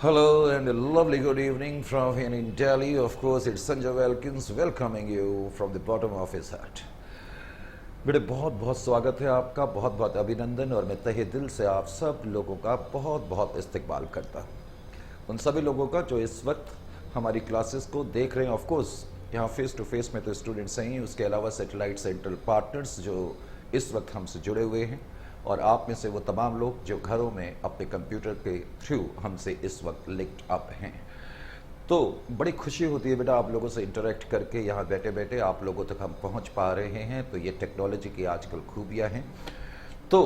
Hello and a lovely good evening from here in Delhi. Of course, it's Sanjay Wilkins welcoming you from the bottom of his heart. बेटे बहुत बहुत स्वागत है आपका, बहुत बहुत अभिनंदन और मैं तहे दिल से आप सब लोगों का बहुत बहुत इस्तकबाल करता हूँ। उन सभी लोगों का जो इस वक्त हमारी क्लासेस को देख रहे हैं। ऑफ कोर्स यहाँ फेस टू फेस में तो स्टूडेंट्स हैं ही, उसके अलावा सैटेलाइट सेंट्रल पार्टनर्स जो इस वक्त हमसे जुड़े हुए हैं और आप में से वो तमाम लोग जो घरों में अपने कंप्यूटर के थ्रू हमसे इस वक्त लिंक्ड अप हैं। तो बड़ी खुशी होती है बेटा आप लोगों से इंटरेक्ट करके, यहाँ बैठे बैठे आप लोगों तक हम पहुँच पा रहे हैं। तो ये टेक्नोलॉजी की आजकल खूबियाँ हैं। तो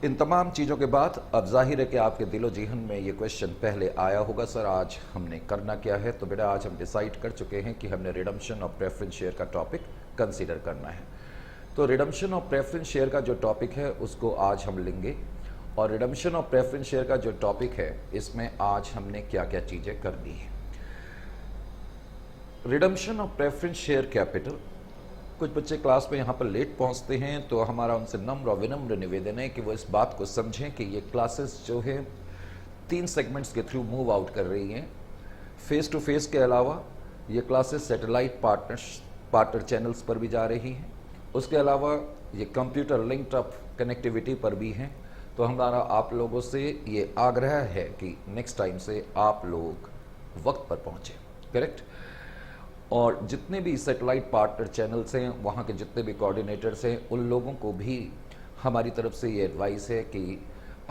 इन तमाम चीज़ों के बाद अब जाहिर है कि आपके दिलो जीहन में ये क्वेश्चन पहले आया होगा, सर आज हमने करना क्या है। तो बेटा आज हम डिसाइड कर चुके हैं कि हमने रिडम्पशन ऑफ प्रेफरेंस शेयर का टॉपिक कंसीडर करना है। तो रिडम्पशन ऑफ प्रेफरेंस शेयर का जो टॉपिक है उसको आज हम लेंगे। और रिडम्पशन ऑफ प्रेफरेंस शेयर का जो टॉपिक है इसमें आज हमने क्या क्या चीज़ें करनी है। Redemption of preference share capital, कुछ बच्चे क्लास में यहाँ पर लेट पहुँचते हैं तो हमारा उनसे नम्र और विनम्र निवेदन है कि वो इस बात को समझें कि ये क्लासेस जो है 3 सेगमेंट्स के थ्रू मूव आउट कर रही हैं। फेस टू फेस के अलावा ये क्लासेस सैटेलाइट पार्टनर चैनल्स पर भी जा रही हैं। उसके अलावा ये कंप्यूटर लिंक्ड अप कनेक्टिविटी पर भी हैं। तो हमारा आप लोगों से ये आग्रह है कि नेक्स्ट टाइम से आप लोग वक्त पर पहुँचें, करेक्ट। और जितने भी सैटेलाइट पार्टनर चैनल्स हैं, वहाँ के जितने भी कोऑर्डिनेटर्स हैं, उन लोगों को भी हमारी तरफ से ये एडवाइस है कि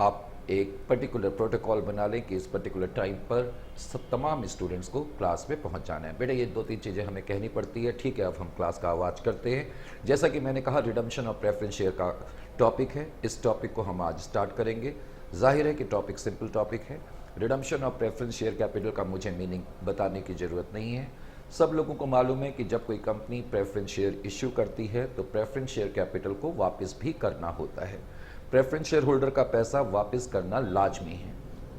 आप एक पर्टिकुलर प्रोटोकॉल बना लें कि इस पर्टिकुलर टाइम पर सब तमाम स्टूडेंट्स को क्लास में पहुंच जाना है। बेटा ये 2-3 चीज़ें हमें कहनी पड़ती है, ठीक है। अब हम क्लास का आगाज़ करते हैं। जैसा कि मैंने कहा रिडम्पशन ऑफ प्रेफरेंस शेयर का टॉपिक है, इस टॉपिक को हम आज स्टार्ट करेंगे। जाहिर है कि टॉपिक सिंपल टॉपिक है। Redemption of preference share capital का मुझे मीनिंग बताने की ज़रूरत नहीं है। सब लोगों को मालूम है कि जब कोई कंपनी प्रेफरेंस शेयर इश्यू करती है तो प्रेफरेंस शेयर कैपिटल को वापस भी करना होता है। प्रेफरेंस शेयर होल्डर का पैसा वापस करना लाजमी है।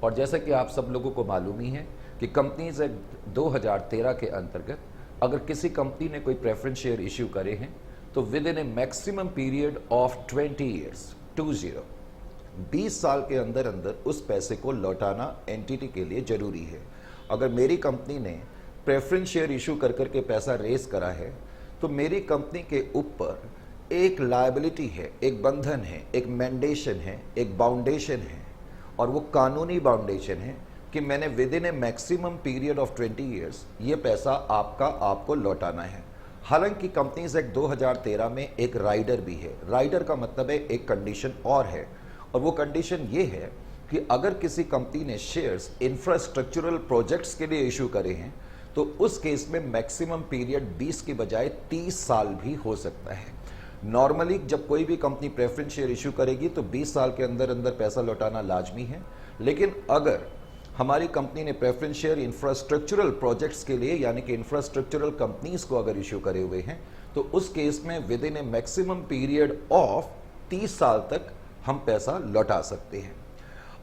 और जैसा कि आप सब लोगों को मालूम ही है कि कंपनीज एक्ट 2013 के अंतर्गत अगर किसी कंपनी ने कोई प्रेफरेंस शेयर इश्यू करे हैं तो with in A maximum period of 20 years 20 साल के अंदर अंदर उस पैसे को लौटाना एंटिटी के लिए जरूरी है। अगर मेरी कंपनी ने प्रेफरेंस शेयर इशू कर करके पैसा रेस करा है तो मेरी कंपनी के ऊपर एक लायबिलिटी है, एक बंधन है, एक मैंडेशन है, एक बाउंडेशन है। और वो कानूनी बाउंडेशन है कि मैंने with in A maximum period of 20 years ये पैसा आपको लौटाना है। हालांकि कंपनीज एक्ट 2013 में एक राइडर भी है। राइडर का मतलब है एक कंडीशन और है, और वो कंडीशन ये है कि अगर किसी कंपनी ने शेयर्स इंफ्रास्ट्रक्चरल प्रोजेक्ट्स के लिए इशू करे हैं तो उस केस में मैक्सिमम पीरियड 20 की बजाय 30 साल भी हो सकता है। नॉर्मली जब कोई भी कंपनी प्रेफरेंस शेयर इशू करेगी तो 20 साल के अंदर अंदर पैसा लौटाना लाजमी है। लेकिन अगर हमारी कंपनी ने प्रेफरेंस शेयर इंफ्रास्ट्रक्चरल प्रोजेक्ट्स के लिए यानी कि इंफ्रास्ट्रक्चरल कंपनीज को अगर इशू करे हुए हैं तो उस केस में with in A maximum period of 30 साल तक हम पैसा लौटा सकते हैं।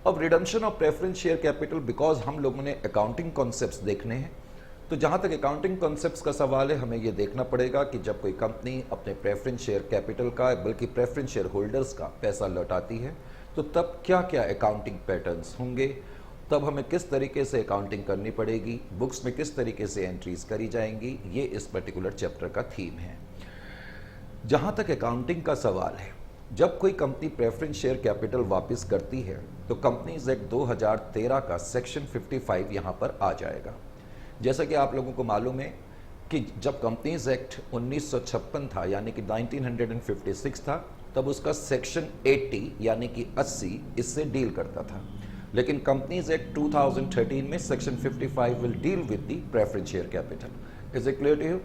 अब redemption of preference share capital, because हम लोगों ने अकाउंटिंग कॉन्सेप्ट्स देखने हैं, तो जहां तक अकाउंटिंग कॉन्सेप्ट्स का सवाल है हमें यह देखना पड़ेगा कि जब कोई कंपनी अपने प्रेफरेंस शेयर कैपिटल का बल्कि प्रेफरेंस शेयर होल्डर्स का पैसा लौटाती है तो तब क्या क्या अकाउंटिंग पैटर्न्स होंगे, तब हमें किस तरीके से अकाउंटिंग करनी पड़ेगी, बुक्स में किस तरीके से एंट्रीज करी जाएंगी, ये इस पर्टिकुलर चैप्टर का थीम है। जहां तक अकाउंटिंग का सवाल है, जब कोई कंपनी प्रेफरेंस शेयर कैपिटल वापस करती है तो कंपनीज एक्ट 2013 का सेक्शन 55 यहां पर आ जाएगा। जैसा कि आप लोगों को मालूम है कि जब कंपनीज एक्ट 1956 था यानी कि 1956 था तब उसका सेक्शन 80 यानी कि 80 इससे डील करता था। लेकिन कंपनीज एक्ट 2013 में section 55 will deal with the preference share capital. Is it clear to you?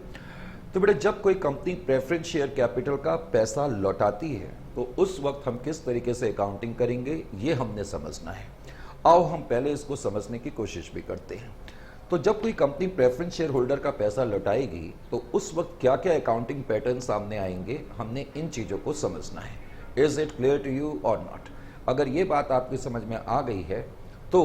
तो बेटा जब कोई कंपनी प्रेफरेंस शेयर कैपिटल का पैसा लौटाती है तो उस वक्त हम किस तरीके से अकाउंटिंग करेंगे ये हमने समझना है। आओ हम पहले इसको समझने की कोशिश भी करते हैं। तो जब कोई कंपनी प्रेफरेंस शेयर होल्डर का पैसा लौटाएगी तो उस वक्त क्या क्या अकाउंटिंग पैटर्न सामने आएंगे, हमने इन चीज़ों को समझना है। Is it clear to you और नॉट? अगर ये बात आपकी समझ में आ गई है तो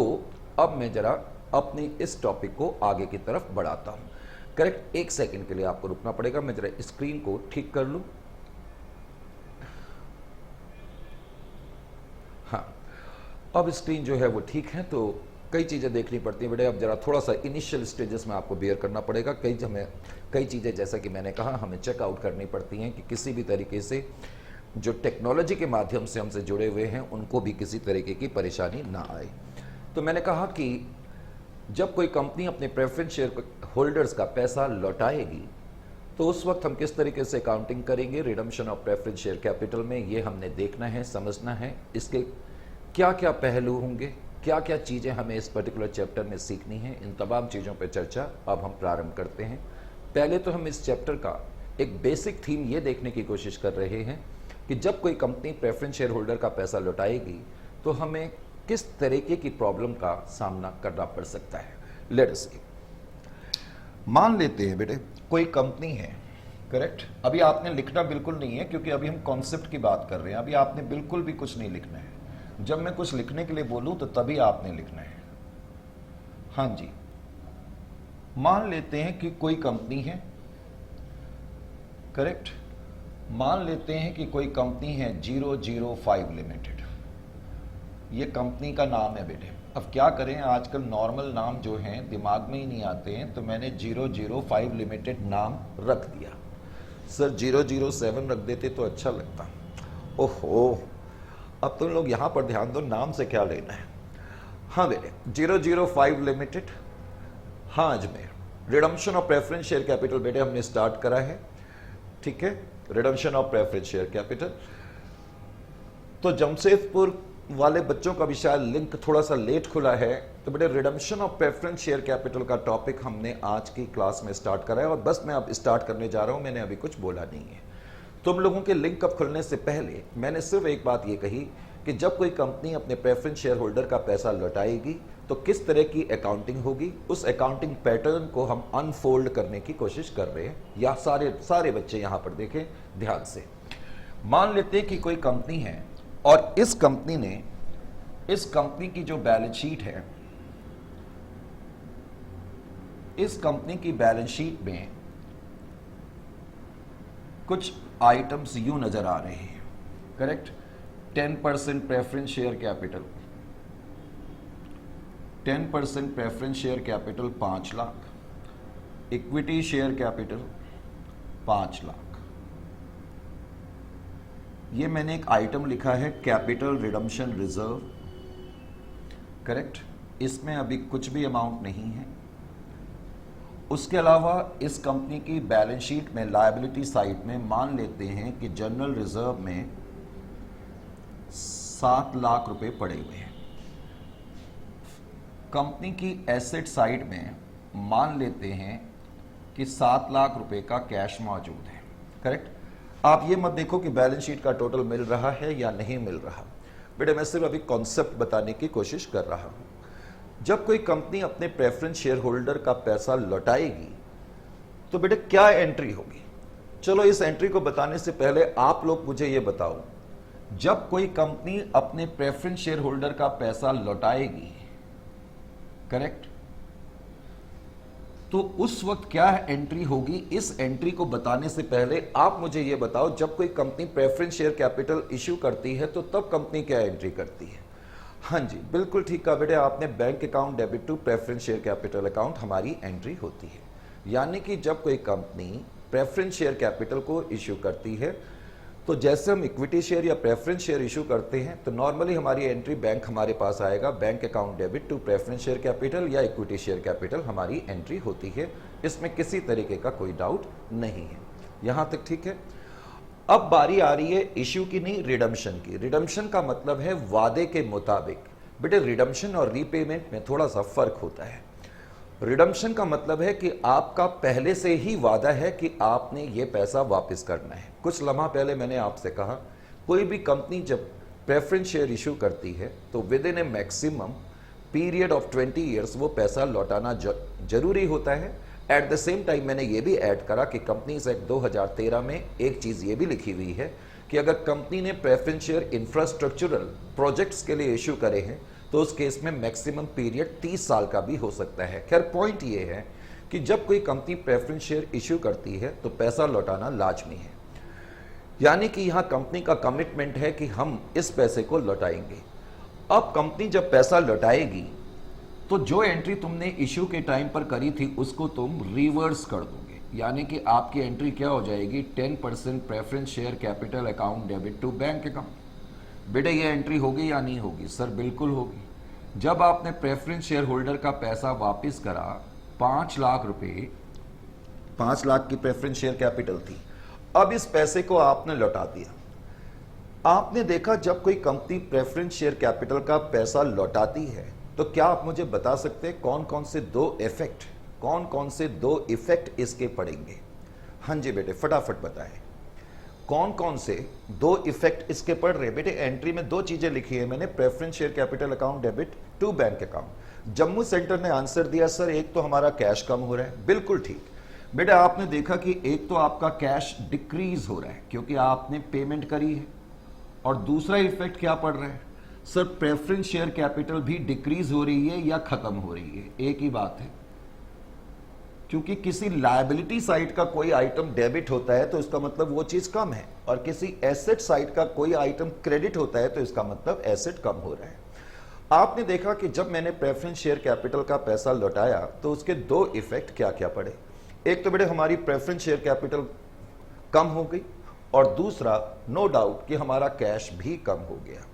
अब मैं जरा अपनी इस टॉपिक को आगे की तरफ बढ़ाता हूँ। करेक्ट, 1 सेकेंड के लिए आपको रुकना पड़ेगा, मैं जरा स्क्रीन को ठीक कर लूँ। हाँ, अब स्क्रीन जो है वो ठीक है। तो कई चीज़ें देखनी पड़ती हैं बेटे। अब जरा थोड़ा सा इनिशियल स्टेजेस में आपको बियर करना पड़ेगा। कई चीज़ें जैसा कि मैंने कहा हमें चेकआउट करनी पड़ती हैं कि किसी भी तरीके से जो टेक्नोलॉजी के माध्यम से हमसे जुड़े हुए हैं उनको भी किसी तरीके की परेशानी ना आए। तो मैंने कहा कि जब कोई कंपनी अपने प्रेफरेंस शेयर होल्डर्स का पैसा लौटाएगी तो उस वक्त हम किस तरीके से अकाउंटिंग करेंगे redemption of preference share capital में, ये हमने देखना है, समझना है। इसके क्या क्या पहलू होंगे, क्या क्या चीज़ें हमें इस पर्टिकुलर चैप्टर में सीखनी है, इन तमाम चीज़ों पर चर्चा अब हम प्रारंभ करते हैं। पहले तो हम इस चैप्टर का एक बेसिक थीम ये देखने की कोशिश कर रहे हैं कि जब कोई कंपनी प्रेफरेंस शेयर होल्डर का पैसा लौटाएगी तो हमें किस तरीके की प्रॉब्लम का सामना करना पड़ सकता है। लेट अस सी, मान लेते हैं बेटे कोई कंपनी है, करेक्ट। अभी आपने लिखना बिल्कुल नहीं है क्योंकि अभी हम कॉन्सेप्ट की बात कर रहे हैं। अभी आपने बिल्कुल भी कुछ नहीं लिखना है। जब मैं कुछ लिखने के लिए बोलूं तो तभी आपने लिखना है। हाँ जी, मान लेते हैं कि कोई कंपनी है, करेक्ट। मान लेते हैं कि कोई कंपनी है 005 लिमिटेड, ये कंपनी का नाम है बेटे। अब क्या करें, आजकल नॉर्मल नाम जो हैं दिमाग में ही नहीं आते हैं, तो मैंने 005 लिमिटेड नाम रख दिया। सर 007 रख देते तो अच्छा लगता। ओहो, अब तुम लोग यहां पर ध्यान दो, नाम से क्या लेना है। हाँ बेटे 005 लिमिटेड, हाँ Ajmer, redemption of preference share capital बेटे हमने स्टार्ट करा है, ठीक है। Redemption of preference share capital, तो जमशेदपुर वाले बच्चों का भी शायद लिंक थोड़ा सा लेट खुला है, तो बेटे redemption of preference share capital का टॉपिक हमने आज की क्लास में स्टार्ट करा है और बस मैं अब स्टार्ट करने जा रहा हूं, मैंने अभी कुछ बोला नहीं है। तुम लोगों के लिंक अप खुलने से पहले मैंने सिर्फ एक बात ये कही कि जब कोई कंपनी अपने प्रेफरेंस शेयर होल्डर का पैसा लौटाएगी तो किस तरह की अकाउंटिंग होगी, उस अकाउंटिंग पैटर्न को हम अनफोल्ड करने की कोशिश कर रहे हैं। या सारे बच्चे यहां पर देखें ध्यान से। मान लेते हैं कि कोई कंपनी है और इस कंपनी की जो बैलेंस शीट है, इस कंपनी की बैलेंस शीट में कुछ आइटम्स यूं नजर आ रहे हैं, correct. 10% preference share capital, 10% preference share capital 5 lakh, equity share capital 5 lakh. ये मैंने एक आइटम लिखा है कैपिटल रिडम्पशन रिजर्व, करेक्ट। इसमें अभी कुछ भी अमाउंट नहीं है। उसके अलावा इस कंपनी की बैलेंस शीट में लायबिलिटी साइड में मान लेते हैं कि जनरल रिजर्व में 7 लाख रुपए पड़े हुए हैं। कंपनी की एसेट साइड में मान लेते हैं कि 7 लाख रुपए का कैश मौजूद है, करेक्ट। आप ये मत देखो कि बैलेंस शीट का टोटल मिल रहा है या नहीं मिल रहा बेटे, मैं सिर्फ अभी कॉन्सेप्ट बताने की कोशिश कर रहा हूं। जब कोई कंपनी अपने प्रेफरेंस शेयर होल्डर का पैसा लौटाएगी तो बेटे क्या एंट्री होगी। चलो इस एंट्री को बताने से पहले आप लोग मुझे ये बताओ, जब कोई कंपनी अपने प्रेफरेंस शेयर होल्डर का पैसा लौटाएगी, करेक्ट, तो उस वक्त क्या एंट्री होगी। इस एंट्री को बताने से पहले आप मुझे यह बताओ, जब कोई company preference share capital issue करती है तो तब कंपनी क्या एंट्री करती है। हाँ जी बिल्कुल ठीक कहा बेटे आपने, bank account debit to preference share capital account हमारी एंट्री होती है। यानी कि जब कोई कंपनी प्रेफरेंस शेयर कैपिटल को इश्यू करती है तो जैसे हम इक्विटी शेयर या प्रेफरेंस शेयर इशू करते हैं तो नॉर्मली हमारी एंट्री बैंक हमारे पास आएगा, bank account debit to preference share capital या इक्विटी शेयर कैपिटल हमारी एंट्री होती है। इसमें किसी तरीके का कोई डाउट नहीं है, यहां तक ठीक है। अब बारी आ रही है इश्यू की नहीं, रिडम्पशन की। रिडम्पशन का मतलब है वादे के मुताबिक। बेटे रिडम्पशन और रीपेमेंट में थोड़ा सा फर्क होता है। रिडम्पशन का मतलब है कि आपका पहले से ही वादा है कि आपने ये पैसा वापस करना है। कुछ लम्हा पहले मैंने आपसे कहा कोई भी कंपनी जब प्रेफरेंस शेयर इशू करती है तो with in A maximum period of 20 years वो पैसा लौटाना जरूरी होता है। एट द सेम टाइम मैंने ये भी ऐड करा कि कंपनीज एक्ट 2013 में एक चीज़ ये भी लिखी हुई है कि अगर कंपनी ने प्रेफरेंस शेयर इंफ्रास्ट्रक्चरल प्रोजेक्ट्स के लिए इशू करे हैं तो उस केस में मैक्सिमम पीरियड 30 साल का भी हो सकता है। खैर पॉइंट ये है कि जब कोई कंपनी प्रेफरेंस शेयर इश्यू करती है तो पैसा लौटाना लाजमी है। यानी कि यहां कंपनी का कमिटमेंट है कि हम इस पैसे को लौटाएंगे। अब कंपनी जब पैसा लौटाएगी तो जो एंट्री तुमने इश्यू के टाइम पर करी थी उसको तुम रिवर्स कर दोगे, यानी कि आपकी एंट्री क्या हो जाएगी, 10% preference share capital account debit to bank account. बेटे ये एंट्री होगी या नहीं होगी? सर बिल्कुल होगी। जब आपने प्रेफरेंस शेयर होल्डर का पैसा वापस करा, 5 लाख रुपए, 5 लाख की प्रेफरेंस शेयर कैपिटल थी, अब इस पैसे को आपने लौटा दिया। आपने देखा जब कोई कंपनी प्रेफरेंस शेयर कैपिटल का पैसा लौटाती है तो क्या आप मुझे बता सकते हैं कौन कौन से दो इफेक्ट इसके पड़ेंगे? हाँ जी बेटे फटाफट बताएं, कौन कौन से दो इफेक्ट इसके पड़ रहे? बेटे एंट्री में 2 चीजें लिखी है मैंने, preference share capital account debit to bank account. Jammu centre ने आंसर दिया सर एक तो हमारा कैश कम हो रहा है, बिल्कुल ठीक। बेटा आपने देखा कि एक तो आपका कैश डिक्रीज हो रहा है क्योंकि आपने पेमेंट करी है, और दूसरा इफेक्ट क्या पड़ रहा है सर, प्रेफरेंस शेयर कैपिटल भी डिक्रीज हो रही है या खत्म हो रही है? एक ही बात है, क्योंकि किसी लायबिलिटी साइड का कोई आइटम डेबिट होता है तो इसका मतलब वो चीज कम है, और किसी एसेट साइड का कोई आइटम क्रेडिट होता है तो इसका मतलब एसेट कम हो रहा है। आपने देखा कि जब मैंने प्रेफरेंस शेयर कैपिटल का पैसा लौटाया तो उसके 2 इफेक्ट क्या क्या पड़े। एक तो बेटे हमारी प्रेफरेंस शेयर कैपिटल कम हो गई, और दूसरा नो डाउट कि हमारा कैश भी कम हो गया।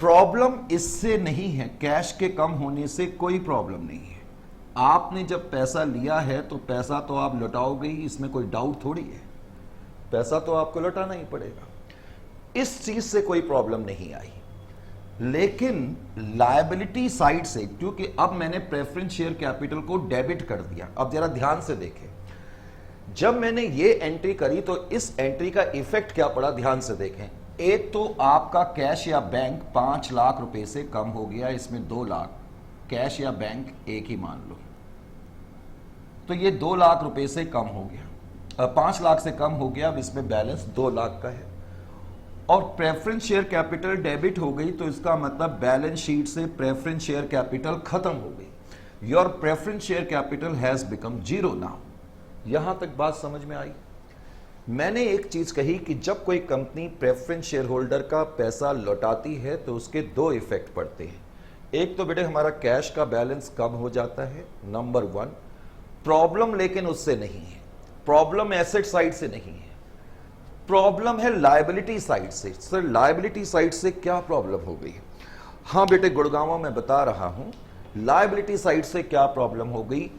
प्रॉब्लम इससे नहीं है, कैश के कम होने से कोई प्रॉब्लम नहीं है। आपने जब पैसा लिया है तो पैसा तो आप लौटाओगे ही, इसमें कोई डाउट थोड़ी है, पैसा तो आपको लौटाना ही पड़ेगा, इस चीज से कोई प्रॉब्लम नहीं आई। लेकिन लायबिलिटी साइड से, क्योंकि अब मैंने प्रेफरेंस शेयर कैपिटल को डेबिट कर दिया, अब जरा ध्यान से देखें, जब मैंने ये एंट्री करी तो इस एंट्री का इफेक्ट क्या पड़ा, ध्यान से देखें। एक तो आपका कैश या बैंक 5 लाख रुपए से कम हो गया, इसमें 2 लाख, कैश या बैंक एक ही मान लो, तो ये 2 लाख रुपए से कम हो गया, 5 लाख से कम हो गया, अब इसमें बैलेंस 2 लाख का है। और प्रेफरेंस शेयर कैपिटल डेबिट हो गई तो इसका मतलब बैलेंस शीट से प्रेफरेंस शेयर कैपिटल खत्म हो गई, your preference share capital has become 0 now. यहां तक बात समझ में आई? मैंने एक चीज कही कि जब कोई कंपनी प्रेफरेंस शेयर होल्डर का पैसा लौटाती है तो उसके 2 इफेक्ट पड़ते हैं। एक तो बेटे हमारा कैश का बैलेंस कम हो जाता है, नंबर 1। प्रॉब्लम लेकिन उससे नहीं है, प्रॉब्लम एसेट साइड से नहीं है, प्रॉब्लम है लायबिलिटी साइड से। सर लायबिलिटी साइड से क्या प्रॉब्लम हो गई? हाँ बेटे गुड़गांव में बता रहा हूं, लायबिलिटी साइड से क्या प्रॉब्लम हो गई।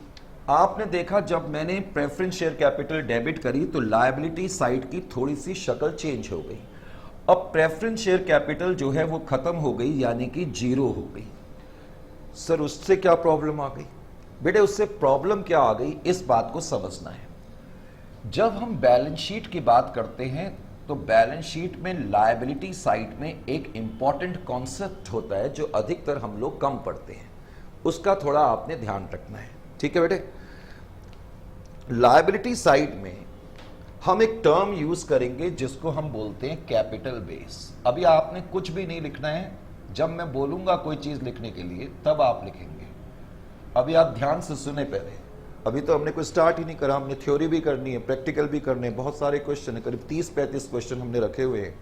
आपने देखा जब मैंने प्रेफरेंस शेयर कैपिटल डेबिट करी तो लायबिलिटी साइड की थोड़ी सी शक्ल चेंज हो गई। अब प्रेफरेंस शेयर कैपिटल जो है वो खत्म हो गई, यानी कि 0 हो गई। सर उससे क्या प्रॉब्लम आ गई? बेटे उससे प्रॉब्लम क्या आ गई, इस बात को समझना है। जब हम बैलेंस शीट की बात करते हैं तो बैलेंस शीट में लायबिलिटी साइड में एक इंपॉर्टेंट कॉन्सेप्ट होता है जो अधिकतर हम लोग कम पढ़ते हैं, उसका थोड़ा आपने ध्यान रखना है, ठीक है बेटे। लायबिलिटी साइड में हम एक टर्म यूज करेंगे जिसको हम बोलते हैं कैपिटल बेस। अभी आपने कुछ भी नहीं लिखना है, जब मैं बोलूंगा कोई चीज लिखने के लिए तब आप लिखेंगे। अभी आप ध्यान से सुने पहले, अभी तो हमने कोई स्टार्ट ही नहीं करा, हमने थ्योरी भी करनी है, प्रैक्टिकल भी करने हैं, बहुत सारे क्वेश्चन है, करीब 30-35 क्वेश्चन हमने रखे हुए हैं,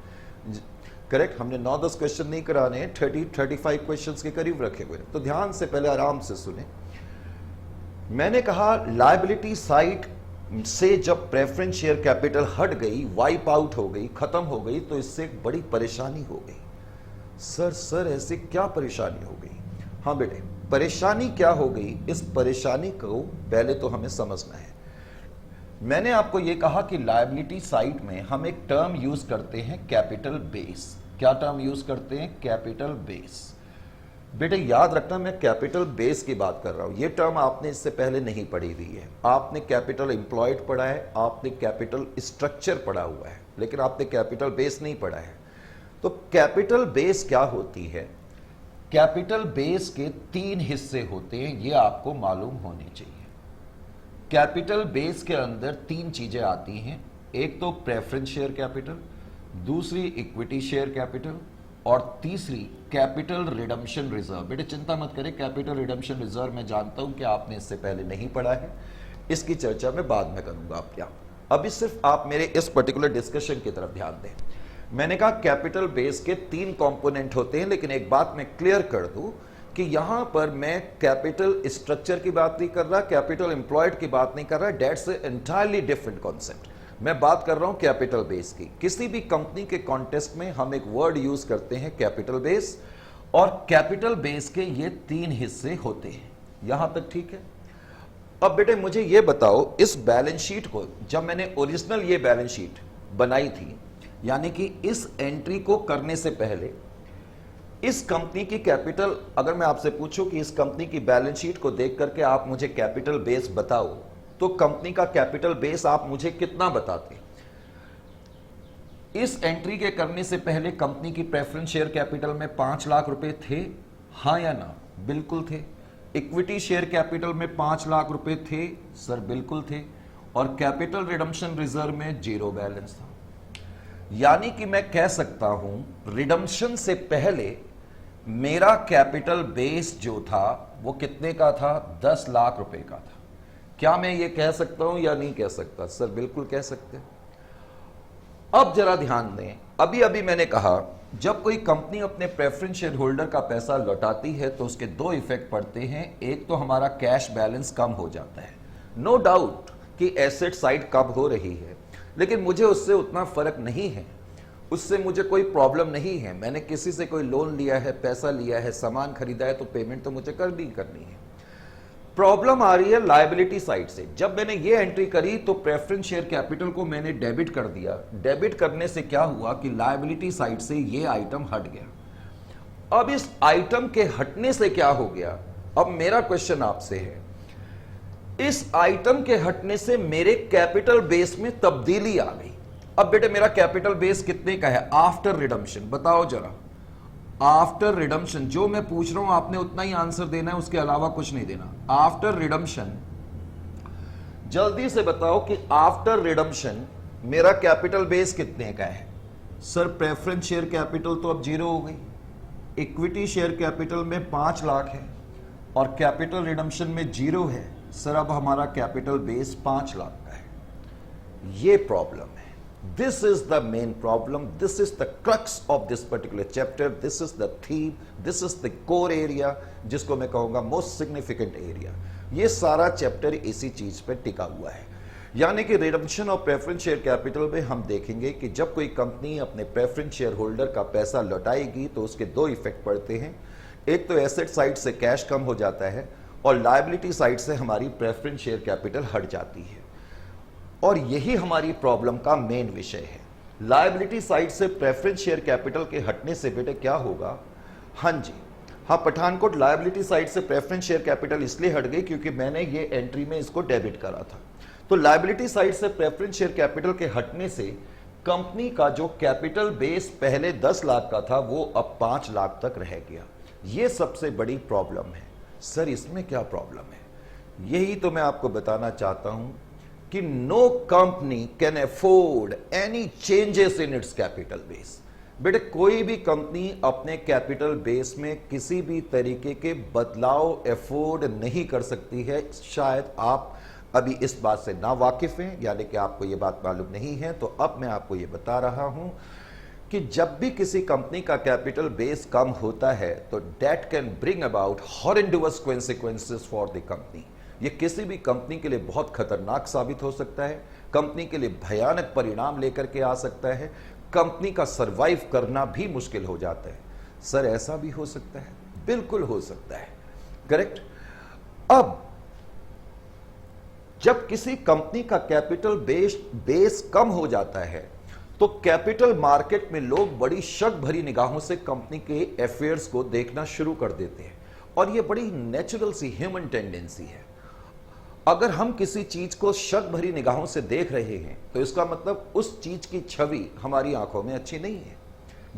करेक्ट। हमने 9-10 क्वेश्चन नहीं कराने हैं, 30-35 क्वेश्चन के करीब रखे हुए हैं। तो ध्यान से पहले आराम से सुने। मैंने कहा लायबिलिटी साइड से जब प्रेफरेंस शेयर कैपिटल हट गई, वाइप आउट हो गई, खत्म हो गई, तो इससे एक बड़ी परेशानी हो गई। सर ऐसे क्या परेशानी हो गई? हाँ बेटे परेशानी क्या हो गई, इस परेशानी को पहले तो हमें समझना है। मैंने आपको यह कहा कि लायबिलिटी साइड में हम एक टर्म यूज करते हैं कैपिटल बेस। क्या टर्म यूज करते हैं? Capital base. बेटे याद रखना मैं कैपिटल बेस की बात कर रहा हूं, यह टर्म आपने इससे पहले नहीं पढ़ी हुई है। आपने कैपिटल एम्प्लॉयड पढ़ा है, आपने कैपिटल स्ट्रक्चर पढ़ा हुआ है, लेकिन आपने कैपिटल बेस नहीं पढ़ा है। तो कैपिटल बेस क्या होती है? कैपिटल बेस के 3 हिस्से होते हैं, ये आपको मालूम होनी चाहिए। कैपिटल बेस के अंदर 3 चीजें आती हैं, एक तो प्रेफरेंस शेयर कैपिटल, दूसरी इक्विटी शेयर कैपिटल, और तीसरी कैपिटल रिडम्पशन रिजर्व। बेटे चिंता मत करें, कैपिटल रिडम्पशन रिजर्व मैं जानता हूं कि आपने इससे पहले नहीं पढ़ा है, इसकी चर्चा मैं बाद में करूंगा आपके यहाँ। अभी सिर्फ आप मेरे इस पर्टिकुलर डिस्कशन की तरफ ध्यान दें। मैंने कहा कैपिटल बेस के 3 कंपोनेंट होते हैं, लेकिन एक बात मैं क्लियर कर दूं कि यहां पर मैं कैपिटल स्ट्रक्चर की बात नहीं कर रहा, कैपिटल एम्प्लॉयड की बात नहीं कर रहा, डेट्स एंटायरली डिफरेंट कॉन्सेप्ट। मैं बात कर रहा हूं कैपिटल बेस की। किसी भी कंपनी के कॉन्टेक्स्ट में हम एक वर्ड यूज करते हैं कैपिटल बेस, और कैपिटल बेस के ये 3 हिस्से होते हैं। यहां तक ठीक है? अब बेटे मुझे ये बताओ, इस बैलेंस शीट को जब मैंने ओरिजिनल ये बैलेंस शीट बनाई थी, यानी कि इस एंट्री को करने से पहले इस कंपनी की कैपिटल, अगर मैं आपसे पूछूं कि इस कंपनी की बैलेंस शीट को देख करके आप मुझे कैपिटल बेस बताओ, तो कंपनी का कैपिटल बेस आप मुझे कितना बताते? इस एंट्री के करने से पहले कंपनी की प्रेफरेंस शेयर कैपिटल में 5 लाख रुपए थे, हां या ना? बिल्कुल थे। इक्विटी शेयर कैपिटल में 5 लाख रुपए थे, सर बिल्कुल थे। और कैपिटल रिडम्पशन रिजर्व में 0 बैलेंस था। यानी कि मैं कह सकता हूं रिडम्पशन से पहले मेरा कैपिटल बेस जो था वो कितने का था? 10 लाख रुपए का था। क्या मैं ये कह सकता हूं या नहीं कह सकता? सर बिल्कुल कह सकते। अब जरा ध्यान दें, अभी अभी मैंने कहा जब कोई कंपनी अपने प्रेफरेंस शेयर होल्डर का पैसा लौटाती है तो उसके 2 इफेक्ट पड़ते हैं। एक तो हमारा कैश बैलेंस कम हो जाता है, नो डाउट कि एसेट साइड कम हो रही है, लेकिन मुझे उससे उतना फर्क नहीं है, उससे मुझे कोई प्रॉब्लम नहीं है। मैंने किसी से कोई लोन लिया है, पैसा लिया है, सामान खरीदा है, तो पेमेंट तो मुझे करनी है। प्रॉब्लम आ रही है लायबिलिटी साइड से। जब मैंने ये एंट्री करी तो प्रेफरेंस शेयर कैपिटल को मैंने डेबिट कर दिया। डेबिट करने से क्या हुआ कि लायबिलिटी साइड से ये आइटम हट गया। अब इस आइटम के हटने से क्या हो गया? अब मेरा क्वेश्चन आपसे है, इस आइटम के हटने से मेरे कैपिटल बेस में तब्दीली आ गई। अब बेटे मेरा कैपिटल बेस कितने का है आफ्टर रिडम्पशन? बताओ जरा। आफ्टर रिडम्पशन जो मैं पूछ रहा हूं आपने उतना ही आंसर देना है, उसके अलावा कुछ नहीं देना। आफ्टर रिडम्पशन जल्दी से बताओ कि आफ्टर रिडम्पशन मेरा कैपिटल बेस कितने का है? सर प्रेफरेंस शेयर कैपिटल तो अब 0 हो गई, इक्विटी शेयर कैपिटल में 5 लाख है और कैपिटल रिडम्पशन में 0 है। सर अब हमारा कैपिटल बेस 5 लाख का है। ये प्रॉब्लम है। This is the main problem. This is the crux of this particular chapter. This is the theme. This is the core area, जिसको मैं कहूंगा most significant area. ये सारा चैप्टर इसी चीज पे टिका हुआ है। यानी कि redemption of preference share capital में हम देखेंगे कि जब कोई कंपनी अपने प्रेफरेंस शेयर होल्डर का पैसा लौटाएगी तो उसके 2 इफेक्ट पड़ते हैं। एक तो एसेट साइड से कैश कम हो जाता है और लायबिलिटी साइड से हमारी प्रेफरेंस शेयर कैपिटल हट जाती है। और यही हमारी प्रॉब्लम का मेन विषय है। लायबिलिटी साइड से प्रेफरेंस शेयर कैपिटल के हटने से बेटे क्या होगा? हाँ जी, हाँ पठानकोट, लायबिलिटी साइड से प्रेफरेंस शेयर कैपिटल इसलिए हट गई क्योंकि मैंने ये एंट्री में इसको डेबिट करा था। तो लायबिलिटी साइड से प्रेफरेंस शेयर कैपिटल के हटने से कंपनी का जो कैपिटल बेस पहले 10 लाख का था वो अब 5 लाख तक रह गया। ये सबसे बड़ी प्रॉब्लम है। सर इसमें क्या प्रॉब्लम है? यही तो मैं आपको बताना चाहता हूं कि no company can afford any changes in its capital base. बेटे कोई भी कंपनी अपने कैपिटल बेस में किसी भी तरीके के बदलाव अफोर्ड नहीं कर सकती है। शायद आप अभी इस बात से ना वाकिफ हैं, यानी कि आपको ये बात मालूम नहीं है, तो अब मैं आपको ये बता रहा हूं कि जब भी किसी कंपनी का कैपिटल बेस कम होता है तो that can bring about horrendous consequences for the company. ये किसी भी कंपनी के लिए बहुत खतरनाक साबित हो सकता है, कंपनी के लिए भयानक परिणाम लेकर के आ सकता है, कंपनी का सरवाइव करना भी मुश्किल हो जाता है। सर ऐसा भी हो सकता है? बिल्कुल हो सकता है, करेक्ट। अब जब किसी कंपनी का कैपिटल बेस कम हो जाता है तो कैपिटल मार्केट में लोग बड़ी शक भरी निगाहों से कंपनी के अफेयर्स को देखना शुरू कर देते हैं, और यह बड़ी नेचुरल सी ह्यूमन टेंडेंसी है। अगर हम किसी चीज को शक भरी निगाहों से देख रहे हैं तो इसका मतलब उस चीज की छवि हमारी आंखों में अच्छी नहीं है।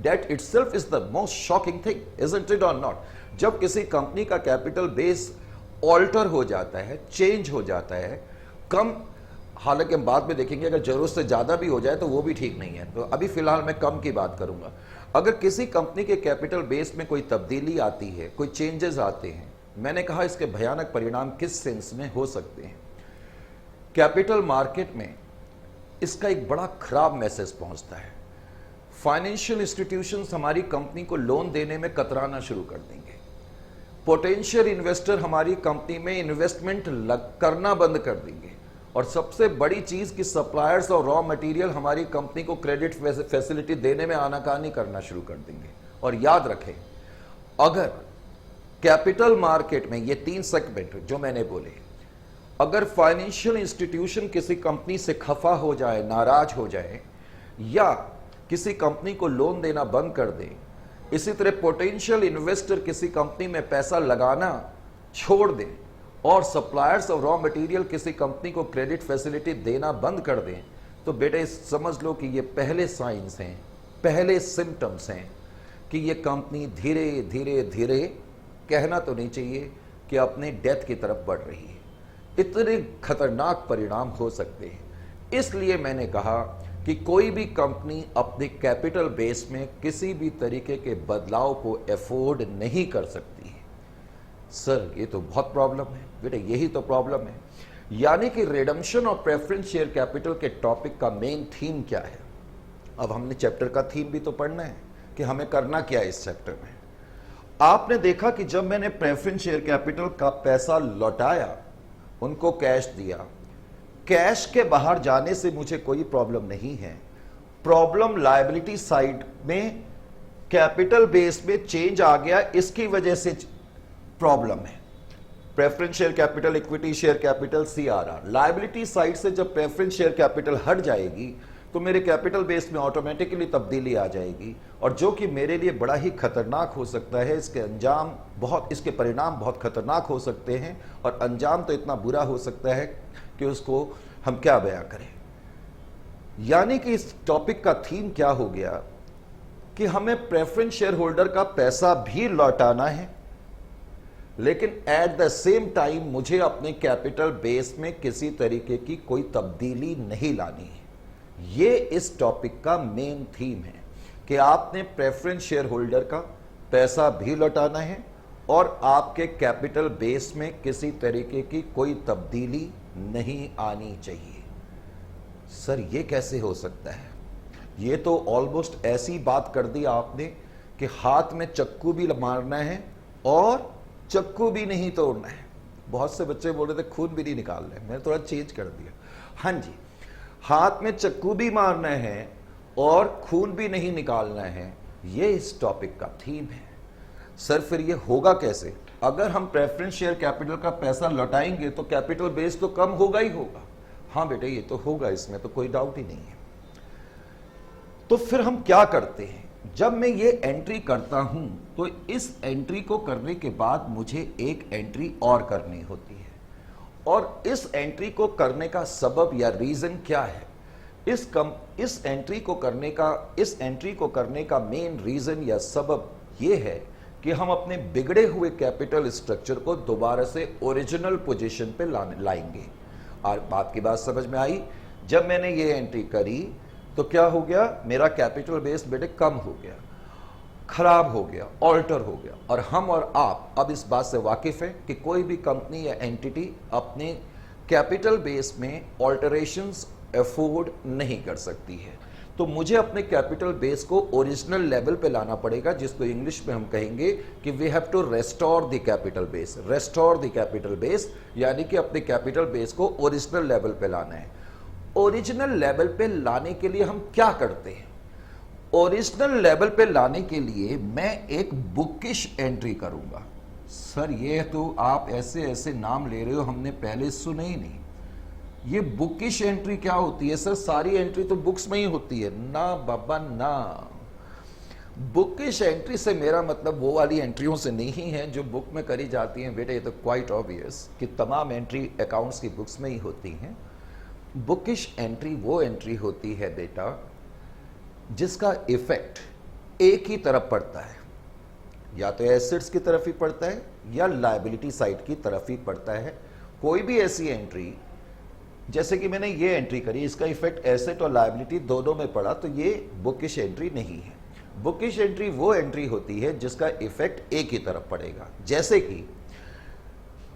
That itself is the most shocking thing, isn't it or not? जब किसी कंपनी का कैपिटल बेस ऑल्टर हो जाता है, चेंज हो जाता है, कम, हालांकि हम बाद में देखेंगे अगर जरूरत से ज्यादा भी हो जाए तो वो भी ठीक नहीं है, तो अभी फिलहाल मैं कम की बात करूंगा। अगर किसी कंपनी के कैपिटल बेस में कोई तब्दीली आती है, कोई चेंजेस आते हैं, मैंने कहा इसके भयानक परिणाम किस सेंस में हो सकते हैं। कैपिटल मार्केट में इसका एक बड़ा खराब मैसेज पहुंचता है। फाइनेंशियल इंस्टीट्यूशंस हमारी कंपनी को लोन देने में कतराना शुरू कर देंगे। पोटेंशियल इन्वेस्टर हमारी कंपनी में इन्वेस्टमेंट करना बंद कर देंगे। और सबसे बड़ी चीज कि सप्लायर्स और रॉ मटेरियल हमारी कंपनी को क्रेडिट फैसिलिटी देने में आनाकानी करना शुरू कर देंगे। और याद रखें, अगर कैपिटल मार्केट में ये 3 सेगमेंट जो मैंने बोले, अगर फाइनेंशियल इंस्टीट्यूशन किसी कंपनी से खफा हो जाए, नाराज हो जाए, या किसी कंपनी को लोन देना बंद कर दे, इसी तरह पोटेंशियल इन्वेस्टर किसी कंपनी में पैसा लगाना छोड़ दे, और सप्लायर्स और रॉ मटेरियल किसी कंपनी को क्रेडिट फैसिलिटी देना बंद कर दें, तो बेटे समझ लो कि ये पहले साइंस हैं, पहले सिम्टम्स हैं कि ये कंपनी धीरे धीरे धीरे, कहना तो नहीं चाहिए कि अपने डेथ की तरफ बढ़ रही है। इतने खतरनाक परिणाम हो सकते हैं। इसलिए मैंने कहा कि कोई भी कंपनी अपने कैपिटल बेस में किसी भी तरीके के बदलाव को अफोर्ड नहीं कर सकती है। सर ये तो बहुत प्रॉब्लम है। बेटे यही तो प्रॉब्लम है। यानी कि रिडम्पशन और प्रेफरेंस शेयर कैपिटल के टॉपिक का मेन थीम क्या है। अब हमने चैप्टर का थीम भी तो पढ़ना है कि हमें करना क्या है इस चैप्टर में। आपने देखा कि जब मैंने प्रेफरेंस शेयर कैपिटल का पैसा लौटाया, उनको कैश दिया, कैश के बाहर जाने से मुझे कोई प्रॉब्लम नहीं है। प्रॉब्लम लायबिलिटी साइड में कैपिटल बेस में चेंज आ गया, इसकी वजह से प्रॉब्लम है। Preference share capital, equity share capital, CRR. Liability side से जब प्रेफरेंस शेयर कैपिटल हट जाएगी तो मेरे कैपिटल बेस में ऑटोमेटिकली तब्दीली आ जाएगी, और जो कि मेरे लिए बड़ा ही खतरनाक हो सकता है। इसके परिणाम बहुत खतरनाक हो सकते हैं, और अंजाम तो इतना बुरा हो सकता है कि उसको हम क्या बयां करें। यानी कि इस टॉपिक का थीम क्या हो गया कि हमें प्रेफरेंस शेयर होल्डर का पैसा भी लौटाना है, लेकिन एट द सेम टाइम मुझे अपने कैपिटल बेस में किसी तरीके की कोई तब्दीली नहीं लानी है। ये इस टॉपिक का मेन थीम है कि आपने प्रेफरेंस शेयर होल्डर का पैसा भी लौटाना है और आपके कैपिटल बेस में किसी तरीके की कोई तब्दीली नहीं आनी चाहिए। सर ये कैसे हो सकता है? ये तो ऑलमोस्ट ऐसी बात कर दी आपने कि हाथ में चक्कू भी मारना है और चक्कू भी नहीं तोड़ना है। बहुत से बच्चे बोल रहे थे खून भी नहीं निकालना है, मैंने थोड़ा चेंज कर दिया। हाँ जी, हाथ में चक्कू भी मारना है और खून भी नहीं निकालना है, ये इस टॉपिक का थीम है। सर फिर ये होगा कैसे? अगर हम प्रेफरेंस शेयर कैपिटल का पैसा लौटाएंगे तो कैपिटल बेस तो कम होगा ही होगा। हाँ बेटे ये तो होगा, इसमें तो कोई डाउट ही नहीं है। तो फिर हम क्या करते हैं? जब मैं ये एंट्री करता हूं तो इस एंट्री को करने के बाद मुझे एक एंट्री और करनी होती है, और इस एंट्री को करने का सबब या रीजन क्या है? इस एंट्री को करने का मेन रीजन या सबब ये है कि हम अपने बिगड़े हुए कैपिटल स्ट्रक्चर को दोबारा से ओरिजिनल पोजीशन पे लाएंगे। और आपकी बात समझ में आई? जब मैंने ये एंट्री करी तो क्या हो गया? मेरा कैपिटल बेस बेटे कम हो गया, खराब हो गया, ऑल्टर हो गया। और हम और आप अब इस बात से वाकिफ हैं कि कोई भी कंपनी या एंटिटी अपने कैपिटल बेस में ऑल्टरेशंस अफोर्ड नहीं कर सकती है। तो मुझे अपने कैपिटल बेस को ओरिजिनल लेवल पे लाना पड़ेगा, जिसको इंग्लिश में हम कहेंगे कि we have to restore the capital base. Restore the capital base यानी कि अपने कैपिटल बेस को ओरिजिनल लेवल पे लाना है। ओरिजिनल लेवल पे लाने के लिए हम क्या करते हैं? ओरिजिनल लेवल पे लाने के लिए मैं एक बुकिश एंट्री करूंगा। सर ये तो आप ऐसे ऐसे नाम ले रहे हो, हमने पहले सुने ही नहीं। ये बुकिश एंट्री क्या होती है? सर सारी एंट्री तो बुक्स में ही होती है ना बाबा ना। बुकिश एंट्री से मेरा मतलब वो वाली एंट्रियों से नहीं है जो बुक में करी जाती हैं। बेटे ये तो क्वाइट ऑब्वियस कि तमाम एंट्री अकाउंट्स की बुक्स में ही होती हैं। बुकिश एंट्री वो एंट्री होती है बेटा जिसका इफेक्ट एक ही तरफ पड़ता है, या तो एसेट्स की तरफ ही पड़ता है या लायबिलिटी साइड की तरफ ही पड़ता है। कोई भी ऐसी एंट्री, जैसे कि मैंने ये एंट्री करी, इसका इफेक्ट एसेट और लायबिलिटी दोनों में पड़ा, तो ये बुकिश एंट्री नहीं है। बुकिश एंट्री वो एंट्री होती है जिसका इफेक्ट एक ही तरफ पड़ेगा। जैसे कि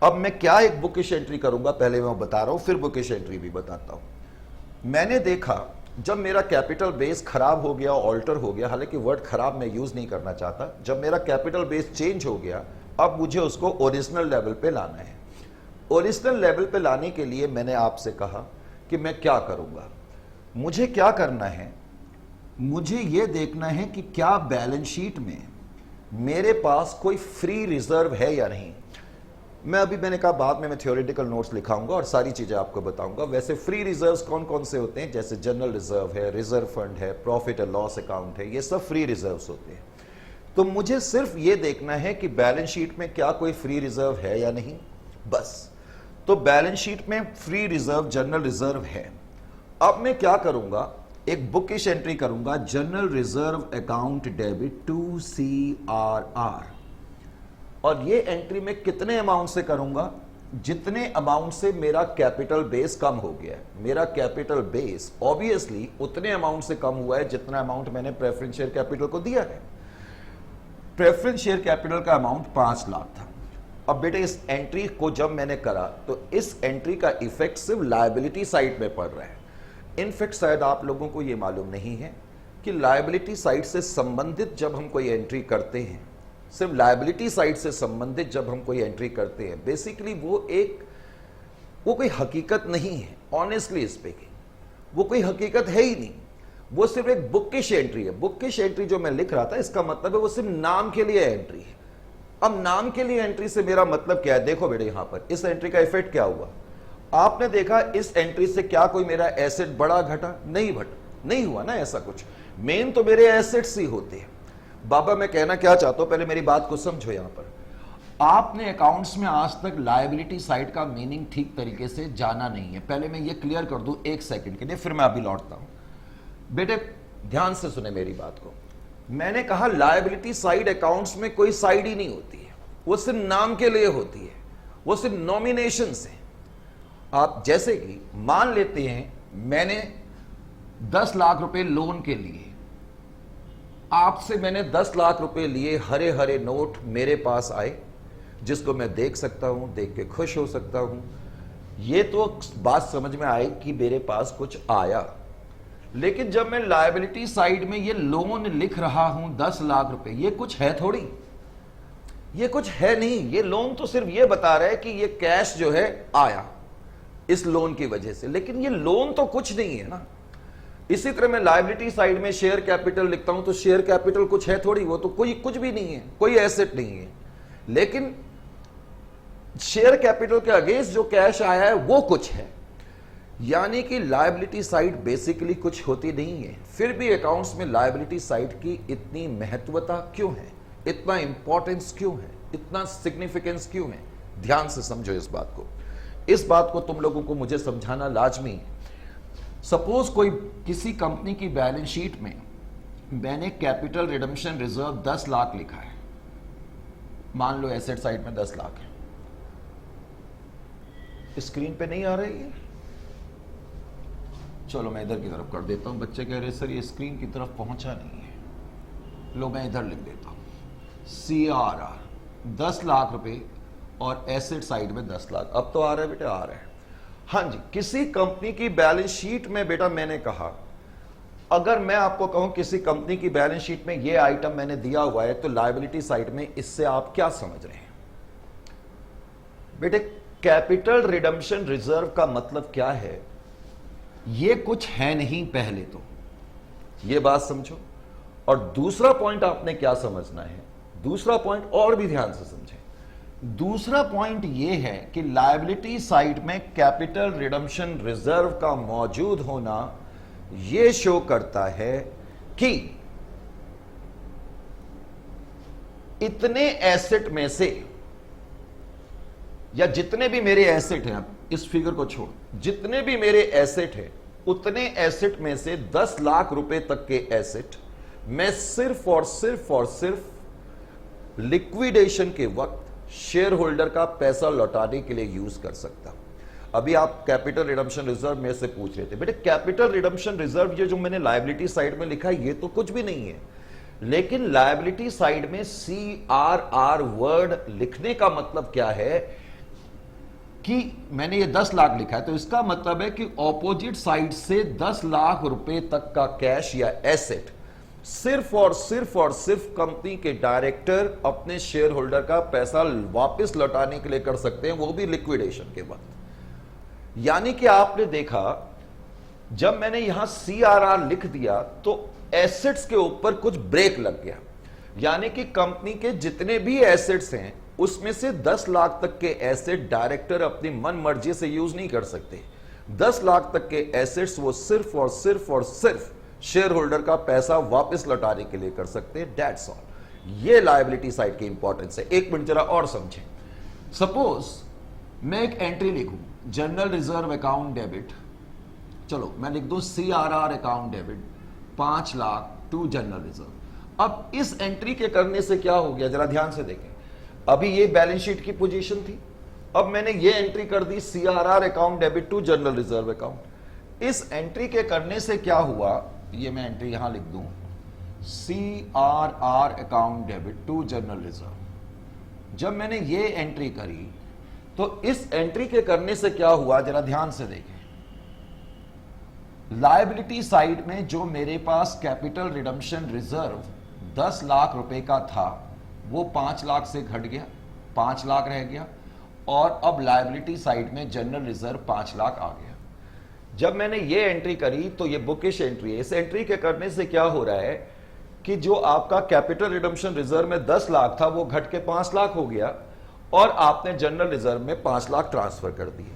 अब मैं क्या एक बुकिश एंट्री करूंगा, पहले मैं बता रहा हूं, फिर बुकिश एंट्री भी बताता हूं। मैंने देखा जब मेरा कैपिटल बेस खराब हो गया, ऑल्टर हो गया, हालांकि वर्ड खराब मैं यूज नहीं करना चाहता, जब मेरा कैपिटल बेस चेंज हो गया, अब मुझे उसको ओरिजिनल लेवल पे लाना है। ओरिजिनल लेवल पे लाने के लिए मैंने आपसे कहा कि मैं क्या करूंगा। मुझे क्या करना है, मुझे यह देखना है कि क्या बैलेंस शीट में मेरे पास कोई फ्री रिजर्व है या नहीं। मैंने कहा बाद में मैं थ्योरेटिकल नोट्स लिखाऊंगा और सारी चीजें आपको बताऊंगा। वैसे फ्री रिजर्व्स कौन कौन से होते हैं, जैसे जनरल रिजर्व है, रिजर्व फंड है, प्रॉफिट एंड लॉस अकाउंट है, ये सब फ्री रिजर्व्स होते हैं। तो मुझे सिर्फ ये देखना है कि बैलेंस शीट में क्या कोई फ्री रिजर्व है या नहीं, बस। तो बैलेंस शीट में फ्री रिजर्व, जनरल रिजर्व है। अब मैं क्या करूंगा, एक बुकिश एंट्री करूंगा, general reserve account debit to CRR। और ये एंट्री में कितने अमाउंट से करूंगा, जितने अमाउंट से मेरा कैपिटल बेस कम हो गया है। मेरा कैपिटल बेस ऑब्वियसली उतने अमाउंट से कम हुआ है जितना अमाउंट मैंने प्रेफरेंस शेयर कैपिटल को दिया है। प्रेफरेंस शेयर कैपिटल का अमाउंट 5 लाख था। अब बेटे इस एंट्री को जब मैंने करा तो इस एंट्री का इफेक्ट सिर्फ लायबिलिटी साइड में पड़ रहा है। इनफैक्ट शायद आप लोगों को यह मालूम नहीं है कि लायबिलिटी साइड से संबंधित जब हम कोई एंट्री करते हैं, सिर्फ लायबिलिटी साइड से संबंधित जब हम कोई एंट्री करते हैं, बेसिकली वो कोई हकीकत नहीं है। ऑनेस्टली स्पीकिंग वो कोई हकीकत है ही नहीं, वो सिर्फ एक बुकिश एंट्री है। बुकिश एंट्री जो मैं लिख रहा था, इसका मतलब है वो सिर्फ नाम के लिए एंट्री है। अब नाम के लिए एंट्री से मेरा मतलब क्या है, देखो बेटे यहां पर इस एंट्री का इफेक्ट क्या हुआ। आपने देखा इस एंट्री से क्या कोई मेरा एसेट बढ़ा घटा, नहीं हुआ ना ऐसा कुछ। मेन तो मेरे एसेट्स ही होते हैं। बाबा मैं कहना क्या चाहता हूं, पहले मेरी बात को समझो। यहां पर आपने अकाउंट्स में आज तक लायबिलिटी साइड का मीनिंग ठीक तरीके से जाना नहीं है। पहले मैं ये क्लियर कर दूं 1 सेकंड के लिए, फिर मैं अभी लौटता हूं। बेटे ध्यान से सुने मेरी बात को। मैंने कहा लायबिलिटी साइड अकाउंट्स में कोई साइड ही नहीं होती है, वो सिर्फ नाम के लिए होती है, वो सिर्फ नॉमिनेशन से। आप जैसे कि मान लेते हैं मैंने 10 लाख रुपए लोन के लिए आपसे मैंने 10 लाख रुपए लिए, हरे हरे नोट मेरे पास आए, जिसको मैं देख सकता हूं, देख के खुश हो सकता हूं। ये तो बात समझ में आई कि मेरे पास कुछ आया। लेकिन जब मैं लायबिलिटी साइड में ये लोन लिख रहा हूं 10 लाख रुपए, ये कुछ है थोड़ी, ये कुछ है नहीं। ये लोन तो सिर्फ ये बता रहा है कि ये कैश जो है आया इस लोन की वजह से, लेकिन ये लोन तो कुछ नहीं है ना। इसी तरह मैं लायबिलिटी साइड में शेयर कैपिटल लिखता हूं तो शेयर कैपिटल कुछ है थोड़ी, वो तो कोई कुछ भी नहीं है, कोई एसेट नहीं है। लेकिन शेयर कैपिटल के अगेंस्ट जो कैश आया है वो कुछ है। यानी कि लायबिलिटी साइड बेसिकली कुछ होती नहीं है। फिर भी अकाउंट्स में लायबिलिटी साइड की इतनी महत्वता क्यों है, इतना इंपॉर्टेंस क्यों है, इतना सिग्निफिकेंस क्यों है? ध्यान से समझो इस बात को। इस बात को तुम लोगों को मुझे समझाना लाजमी है। सपोज कोई किसी कंपनी की बैलेंस शीट में मैंने कैपिटल रिडम्पशन रिजर्व 10 लाख लिखा है, मान लो एसेट साइड में 10 लाख है। स्क्रीन पे नहीं आ रही है, चलो मैं इधर की तरफ कर देता हूं। बच्चे कह रहे सर ये स्क्रीन की तरफ पहुंचा नहीं है, लो मैं इधर लिख देता हूं। CRR 10 लाख रुपए और एसेट साइड में 10 लाख। अब तो आ रहा है बेटा, आ रहा है। हाँ जी, किसी कंपनी की बैलेंस शीट में बेटा मैंने कहा, अगर मैं आपको कहूं किसी कंपनी की बैलेंस शीट में ये आइटम मैंने दिया हुआ है, तो लायबिलिटी साइड में इससे आप क्या समझ रहे हैं बेटे? कैपिटल रिडम्पशन रिजर्व का मतलब क्या है? ये कुछ है नहीं, पहले तो ये बात समझो। और दूसरा पॉइंट आपने क्या समझना है, दूसरा पॉइंट और भी ध्यान से समझें। दूसरा पॉइंट यह है कि लायबिलिटी साइड में कैपिटल रिडम्पशन रिजर्व का मौजूद होना यह शो करता है कि इतने एसेट में से, या जितने भी मेरे एसेट हैं, इस फिगर को छोड़, जितने भी मेरे एसेट हैं उतने एसेट में से 10 लाख रुपए तक के एसेट मैं सिर्फ और सिर्फ लिक्विडेशन के वक्त शेयर होल्डर का पैसा लौटाने के लिए यूज कर सकता हूं। अभी आप कैपिटल रिडम्पशन रिजर्व में से पूछ रहे थे, बेटे कैपिटल रिडम्पशन रिजर्व ये जो मैंने लायबिलिटी साइड में लिखा है ये तो कुछ भी नहीं है। लेकिन लायबिलिटी साइड में CRR वर्ड लिखने का मतलब क्या है कि मैंने ये 10 लाख लिखा है, तो इसका मतलब है कि ऑपोजिट साइड से 10 लाख रुपए तक का कैश या एसेट सिर्फ और सिर्फ कंपनी के डायरेक्टर अपने शेयर होल्डर का पैसा वापस लौटाने के लिए कर सकते हैं, वो भी लिक्विडेशन के वक्त। यानी कि आपने देखा, जब मैंने यहां CRR लिख दिया तो एसेट्स के ऊपर कुछ ब्रेक लग गया। यानी कि कंपनी के जितने भी एसेट्स हैं उसमें से 10 लाख तक के एसेट डायरेक्टर अपनी मन मर्जी से यूज नहीं कर सकते। 10 लाख तक के एसेट्स वो सिर्फ और सिर्फ शेयर होल्डर का पैसा वापस लौटाने के लिए कर सकते हैं। That's all. ये लायबिलिटी साइड की इंपॉर्टेंस है। एक मिनट जरा और समझें। सपोज मैं एक एंट्री लिखूं, जनरल रिजर्व अकाउंट डेबिट, चलो मैं लिख दूं CRR account debit 5 lakh to general reserve. अब इस एंट्री के करने से क्या हो गया, जरा ध्यान से देखें। अभी ये बैलेंस शीट की पोजीशन थी, अब मैंने ये एंट्री कर दी CRR account debit to general reserve account. इस एंट्री के करने से क्या हुआ, ये मैं एंट्री यहां लिख दूं, CRR account debit to general reserve. जब मैंने ये एंट्री करी तो इस एंट्री के करने से क्या हुआ, जरा ध्यान से देखें। लायबिलिटी साइड में जो मेरे पास कैपिटल रिडम्पशन रिजर्व 10 लाख रुपए का था वो 5 लाख से घट गया, 5 लाख रह गया, और अब लायबिलिटी साइड में जनरल रिजर्व 5 लाख आ गया। जब मैंने ये एंट्री करी तो ये बुकिश एंट्री है। इस एंट्री के करने से क्या हो रहा है कि जो आपका कैपिटल रिडम्पशन रिजर्व में 10 लाख था वो घट के 5 लाख हो गया, और आपने जनरल रिजर्व में 5 लाख ट्रांसफर कर दिए।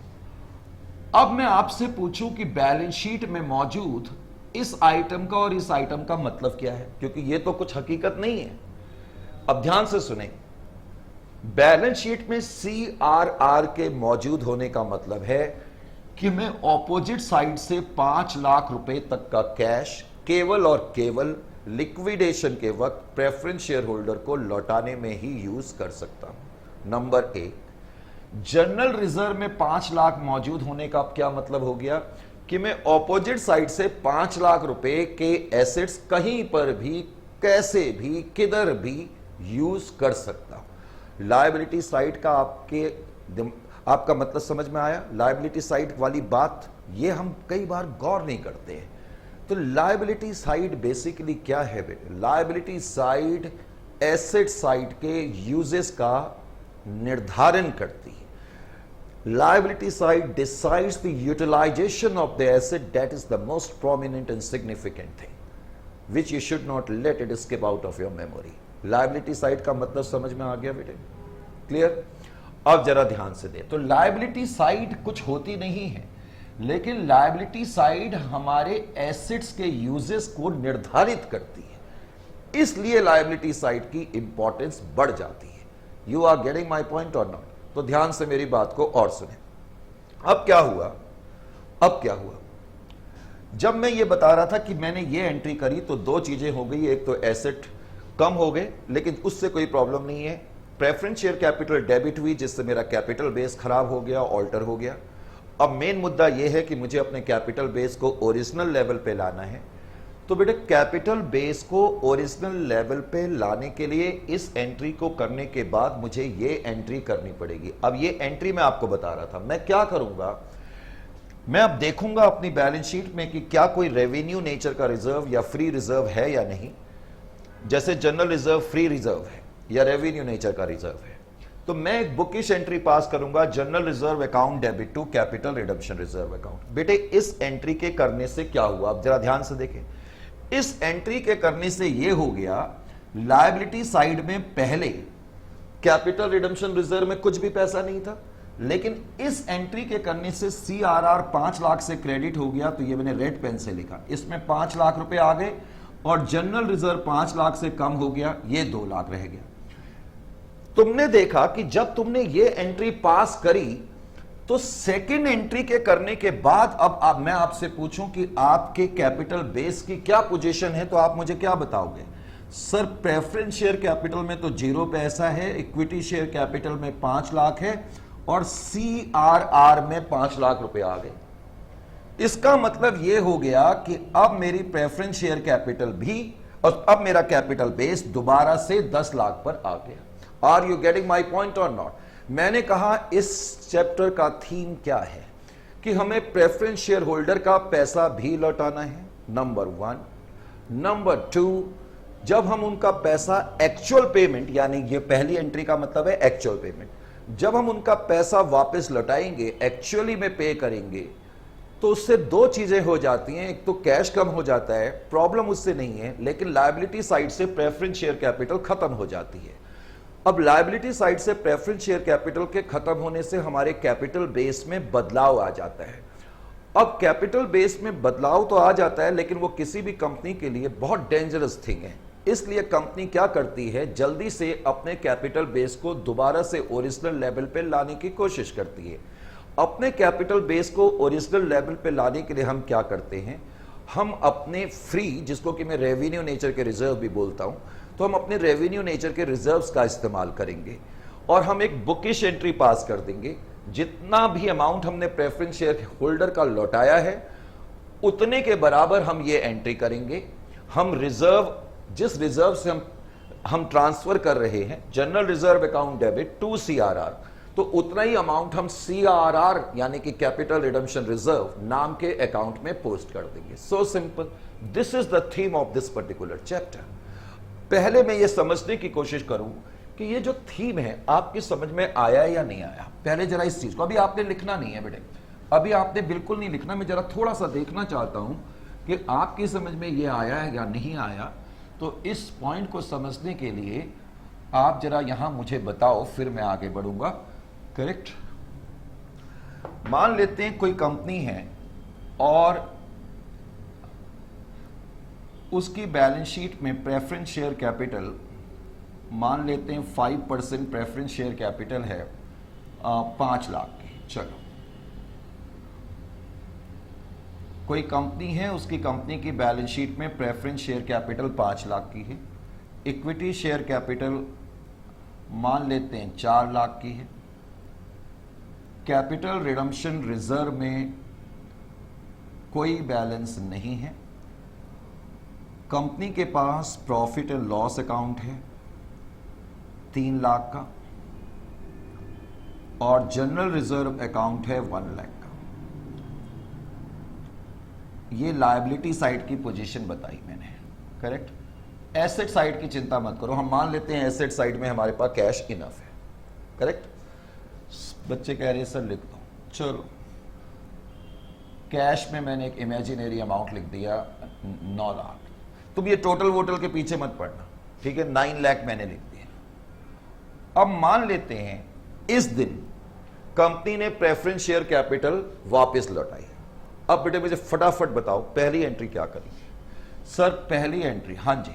अब मैं आपसे पूछूं कि बैलेंस शीट में मौजूद इस आइटम का और इस आइटम का मतलब क्या है, क्योंकि ये तो कुछ हकीकत नहीं है। अब ध्यान से सुने, बैलेंस शीट में CRR के मौजूद होने का मतलब है कि मैं ऑपोजिट साइड से 5 लाख रुपए तक का कैश केवल और केवल लिक्विडेशन के वक्त प्रेफरेंस शेयर होल्डर को लौटाने में ही यूज कर सकता हूं। नंबर 1, जनरल रिजर्व में 5 लाख मौजूद होने का क्या मतलब हो गया कि मैं ऑपोजिट साइड से 5 लाख रुपए के एसेट्स कहीं पर भी, कैसे भी, किधर भी यूज कर सकता हूं। लायबिलिटी साइड का आपका मतलब समझ में आया। लायबिलिटी साइड वाली बात ये हम कई बार गौर नहीं करते हैं। तो लायबिलिटी साइड बेसिकली क्या है बेटे? लायबिलिटी साइड एसेट साइड के यूजेस का निर्धारण करती है। Liability side decides the utilisation of the asset, that is the most prominent and significant thing which you should not let it skip out of your memory. Liability side का मतलब समझ में आ गया बेटे? क्लियर? अब जरा ध्यान से दे। तो लायबिलिटी साइड कुछ होती नहीं है, लेकिन लायबिलिटी साइड हमारे एसेट्स के यूजेस को निर्धारित करती है, इसलिए लायबिलिटी साइड की इंपॉर्टेंस बढ़ जाती है। You are getting my point और नॉट? तो ध्यान से मेरी बात को और सुने। अब क्या हुआ, जब मैं ये बता रहा था कि मैंने ये एंट्री करी तो दो चीजें हो गई। एक तो एसेट कम हो गए, लेकिन उससे कोई प्रॉब्लम नहीं है। प्रेफरेंस शेयर कैपिटल डेबिट हुई, जिससे मेरा कैपिटल बेस खराब हो गया, ऑल्टर हो गया। अब मेन मुद्दा यह है कि मुझे अपने कैपिटल बेस को ओरिजिनल लेवल पे लाना है। तो बेटे कैपिटल बेस को ओरिजिनल लेवल पे लाने के लिए इस एंट्री को करने के बाद मुझे ये एंट्री करनी पड़ेगी। अब ये एंट्री मैं आपको बता रहा था, मैं क्या करूंगा, मैं अब देखूंगा अपनी बैलेंस शीट में कि क्या कोई रेवेन्यू नेचर का रिजर्व या फ्री रिजर्व है या नहीं। जैसे जनरल रिजर्व फ्री रिजर्व है या रेवेन्यू नेचर का रिजर्व है, तो मैं एक बुकिश एंट्री पास करूंगा, general reserve account debit to capital redemption reserve account. बेटे इस एंट्री के करने से क्या हुआ, अब जरा ध्यान से देखें। इस एंट्री के करने से यह हो गया, लायबिलिटी साइड में पहले कैपिटल रिडम्पशन रिजर्व में कुछ भी पैसा नहीं था, लेकिन इस एंट्री के करने से CRR 5 लाख से क्रेडिट हो गया। तो ये मैंने रेड पेन से लिखा, इसमें 5 लाख रुपए आ गए और जनरल रिजर्व 5 लाख से कम हो गया, ये 2 लाख रह गया। तुमने देखा कि जब तुमने ये एंट्री पास करी तो सेकंड एंट्री के करने के बाद अब मैं आपसे पूछूं कि आपके कैपिटल बेस की क्या पोजीशन है, तो आप मुझे क्या बताओगे? सर प्रेफरेंस शेयर कैपिटल में तो 0 पैसा है, इक्विटी शेयर कैपिटल में 5 लाख है और CRR में 5 लाख रुपए आ गए। इसका मतलब यह हो गया कि अब मेरी प्रेफरेंस शेयर कैपिटल भी और अब मेरा कैपिटल बेस दोबारा से 10 लाख पर आ गया। Are you getting my point और नॉट? मैंने कहा इस चैप्टर का थीम क्या है कि हमें प्रेफरेंस शेयर होल्डर का पैसा भी लौटाना है, नंबर 1। नंबर 2, जब हम उनका पैसा एक्चुअल पेमेंट, यानी ये पहली एंट्री का मतलब है एक्चुअल पेमेंट, जब हम उनका पैसा वापस लौटाएंगे, एक्चुअली में पे करेंगे, तो उससे दो चीजें हो जाती हैं। एक तो कैश कम हो जाता है, प्रॉब्लम उससे नहीं है, लेकिन लायबिलिटी साइड से प्रेफरेंस शेयर कैपिटल खत्म हो जाती है। अब लायबिलिटी साइड से प्रेफरेंस शेयर कैपिटल के खत्म होने से हमारे कैपिटल बेस में बदलाव आ जाता है। अब कैपिटल बेस में बदलाव तो आ जाता है, लेकिन वो किसी भी कंपनी के लिए बहुत डेंजरस थिंग है। इसलिए कंपनी क्या करती है, जल्दी से अपने कैपिटल बेस को दोबारा से ओरिजिनल लेवल पे लाने की कोशिश करती है। अपने कैपिटल बेस को ओरिजिनल लेवल पे लाने के लिए हम क्या करते हैं, हम अपने फ्री, जिसको कि मैं रेवेन्यू नेचर के रिजर्व भी बोलता हूं, तो हम अपने रेवेन्यू नेचर के रिजर्व्स का इस्तेमाल करेंगे और हम एक बुकिश एंट्री पास कर देंगे। जितना भी अमाउंट हमने प्रेफरेंस शेयर होल्डर का लौटाया है, उतने के बराबर हम ये एंट्री करेंगे। हम रिजर्व, जिस रिजर्व से हम ट्रांसफर कर रहे हैं, general reserve account debit to CRR, तो उतना ही अमाउंट हम CRR यानी कि कैपिटल रिडम्पशन रिजर्व नाम के अकाउंट में पोस्ट कर देंगे। So simple, this is the theme of this particular chapter. पहले मैं ये समझने की कोशिश करूं कि ये जो थीम है आपकी समझ में आया या नहीं आया। पहले जरा इस चीज को, अभी आपने लिखना नहीं है बेटे, अभी आपने बिल्कुल नहीं लिखना। मैं जरा थोड़ा सा देखना चाहता हूं कि आपकी समझ में ये आया है या नहीं आया। तो इस पॉइंट को समझने के लिए आप जरा यहां मुझे बताओ, फिर मैं आगे बढ़ूंगा। करेक्ट। मान लेते हैं कोई कंपनी है और उसकी बैलेंस शीट में प्रेफरेंस शेयर कैपिटल, मान लेते हैं 5% प्रेफरेंस शेयर कैपिटल है 5 लाख की। चलो, कोई कंपनी है, उसकी कंपनी की बैलेंस शीट में प्रेफरेंस शेयर कैपिटल 5 लाख की है। इक्विटी शेयर कैपिटल मान लेते हैं 4 लाख की है। कैपिटल रिडम्पशन रिजर्व में कोई बैलेंस नहीं है। कंपनी के पास प्रॉफिट एंड लॉस अकाउंट है 3 लाख का, और जनरल रिजर्व अकाउंट है 1 लाख का। ये लायबिलिटी साइड की पोजीशन बताई मैंने। करेक्ट। एसेट साइड की चिंता मत करो, हम मान लेते हैं एसेट साइड में हमारे पास कैश इनफ है। करेक्ट। बच्चे कह रहे हैं सर लिख दो। चलो, कैश में मैंने एक इमेजिनरी अमाउंट लिख दिया 9 लाख। तुम ये टोटल वोटल के पीछे मत पड़ना, ठीक है। 9 लाख मैंने लिख दिया। अब मान लेते हैं इस दिन कंपनी ने प्रेफरेंस शेयर कैपिटल वापस लौटाई। अब बेटे मुझे फटाफट बताओ पहली एंट्री क्या करेंगे। सर पहली एंट्री, हाँ जी,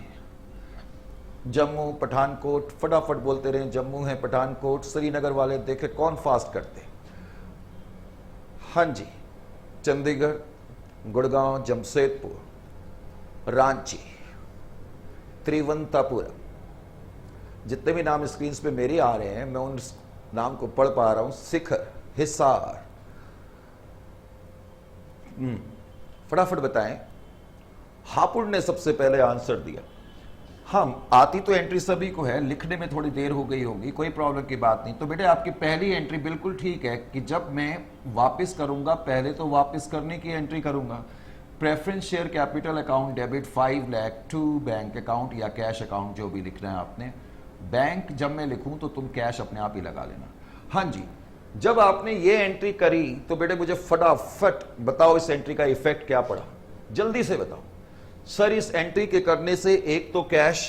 जम्मू पठानकोट, फटाफट बोलते रहे। जम्मू है, पठानकोट, श्रीनगर वाले देखे कौन फास्ट करते। हाँ जी, चंडीगढ़, गुड़गांव, जमशेदपुर, रांची, त्रिवंतापुरम, जितने भी नाम स्क्रीन पे मेरे आ रहे हैं मैं उन नाम को पढ़ पा रहा हूं। शिखर, हिसार। फटाफट बताएं। हापुड़ ने सबसे पहले आंसर दिया। हम आती तो एंट्री सभी को है, लिखने में थोड़ी देर हो गई होगी, कोई प्रॉब्लम की बात नहीं। तो बेटे आपकी पहली एंट्री बिल्कुल ठीक है कि जब मैं वापस करूंगा, पहले तो वापस करने की एंट्री करूंगा। Preference share capital account debit 5 lakh to bank account या कैश अकाउंट, जो भी लिखना है आपने। बैंक जब मैं लिखूं तो तुम कैश अपने आप ही लगा लेना। हाँ जी, जब आपने ये एंट्री करी तो बेटे मुझे फटाफट बताओ इस एंट्री का इफेक्ट क्या पड़ा, जल्दी से बताओ। सर इस एंट्री के करने से एक तो कैश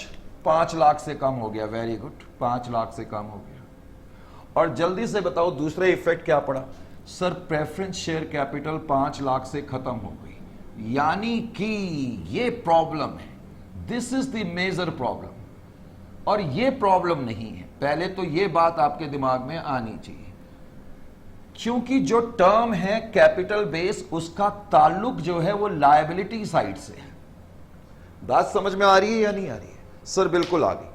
5 लाख से कम हो गया, वेरी गुड, 5 लाख से कम हो गया। और जल्दी से बताओ दूसरा इफेक्ट क्या पड़ा। Sir preference share capital 5 lakh से खत्म हो गई, यानी कि ये प्रॉब्लम है, this is the major problem. और ये प्रॉब्लम नहीं है, पहले तो ये बात आपके दिमाग में आनी चाहिए, क्योंकि जो टर्म है कैपिटल बेस, उसका ताल्लुक जो है वो लायबिलिटी साइड से है। बात समझ में आ रही है या नहीं आ रही है? सर बिल्कुल आ गई।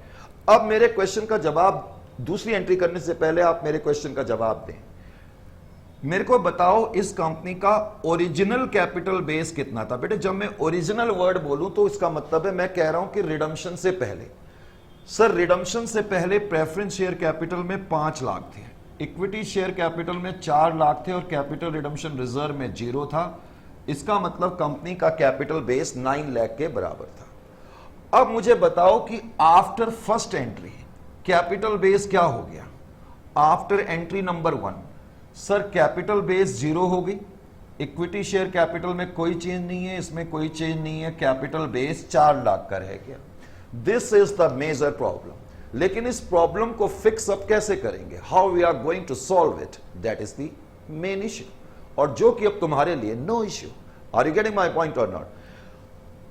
अब मेरे क्वेश्चन का जवाब, दूसरी एंट्री करने से पहले आप मेरे क्वेश्चन का जवाब दें। मेरे को बताओ इस कंपनी का ओरिजिनल कैपिटल बेस कितना था। बेटे जब मैं ओरिजिनल वर्ड बोलूं तो इसका मतलब है मैं कह रहा हूं कि रिडम्पशन से पहले। सर रिडम्पशन से पहले प्रेफरेंस शेयर कैपिटल में 5 लाख थे, इक्विटी शेयर कैपिटल में 4 लाख थे और कैपिटल रिडम्पशन रिजर्व में 0 था। इसका मतलब कंपनी का कैपिटल बेस 9 लाख के बराबर था। अब मुझे बताओ कि after first entry capital base क्या हो गया? After entry number 1 sir capital base 0 हो गई, इक्विटी शेयर कैपिटल में कोई चेंज नहीं है, इसमें कोई चेंज नहीं है, कैपिटल बेस 4 लाख का रह गया। This is the major problem. लेकिन इस प्रॉब्लम को फिक्स अप कैसे करेंगे? How we are going to solve it, that is the main issue, और जो कि अब तुम्हारे लिए no issue. Are you getting my point और नॉट?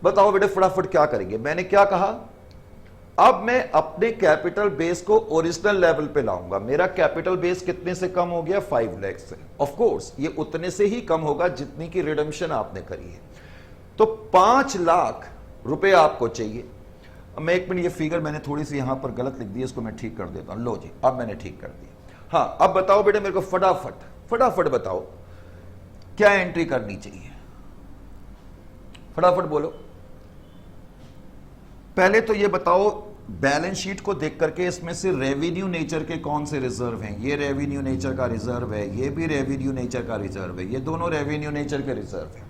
बताओ बेटे फटाफट क्या करेंगे। मैंने क्या कहा? अब मैं अपने कैपिटल बेस को ओरिजिनल लेवल पे लाऊंगा। मेरा कैपिटल बेस कितने से कम हो गया? 5 लाख से। ऑफ कोर्स ये उतने से ही कम होगा जितनी की रिडेम्पशन आपने करी है। तो 5 लाख रुपए आपको चाहिए। अब मैं 1 मिनट, ये फिगर मैंने थोड़ी सी यहां पर गलत लिख दी, इसको मैं ठीक कर देता हूं। लो जी, अब मैंने ठीक कर दिया। हाँ, अब बताओ बेटे मेरे को फटाफट बताओ क्या एंट्री करनी चाहिए? फटाफट बोलो। पहले तो ये बताओ बैलेंस शीट को देख करके इसमें से रेवेन्यू नेचर के कौन से रिजर्व हैं? ये रेवेन्यू नेचर का रिजर्व है, ये भी रेवेन्यू नेचर का रिजर्व है, ये दोनों रेवेन्यू नेचर के रिजर्व है।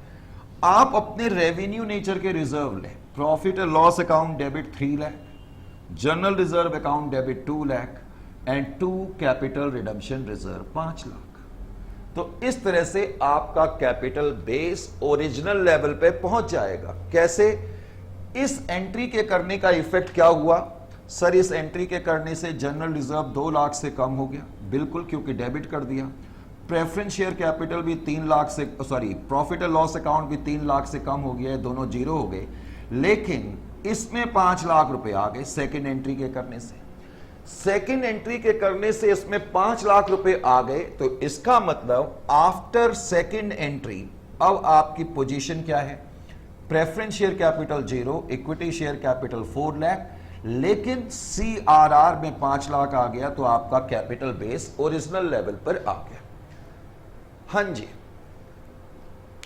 आप अपने रेवेन्यू नेचर के रिजर्व लें। Profit and loss account debit 3 lakh, general reserve account debit 2 lakh and 2 capital redemption reserve 5 lakh. तो इस तरह से आपका कैपिटल बेस ओरिजिनल लेवल पे पहुंच जाएगा। कैसे? इस एंट्री के करने का इफेक्ट क्या हुआ? सर इस एंट्री के करने से जनरल रिजर्व 2 लाख से कम हो गया, बिल्कुल, क्योंकि डेबिट कर दिया। प्रेफरेंस शेयर कैपिटल भी 3 लाख से, sorry profit and loss account भी 3 लाख से कम हो गया है, दोनों जीरो हो गए। लेकिन इसमें 5 लाख रुपए आ गए सेकेंड एंट्री के करने से। सेकेंड एंट्री के करने से इसमें 5 लाख रुपए आ गए। तो इसका मतलब आफ्टर सेकेंड एंट्री अब आपकी पोजीशन क्या है? Preference share capital 0, equity share capital 4 lakh, लेकिन CRR में 5 लाख आ गया, तो आपका कैपिटल बेस ओरिजिनल लेवल पर आ गया। हां जी,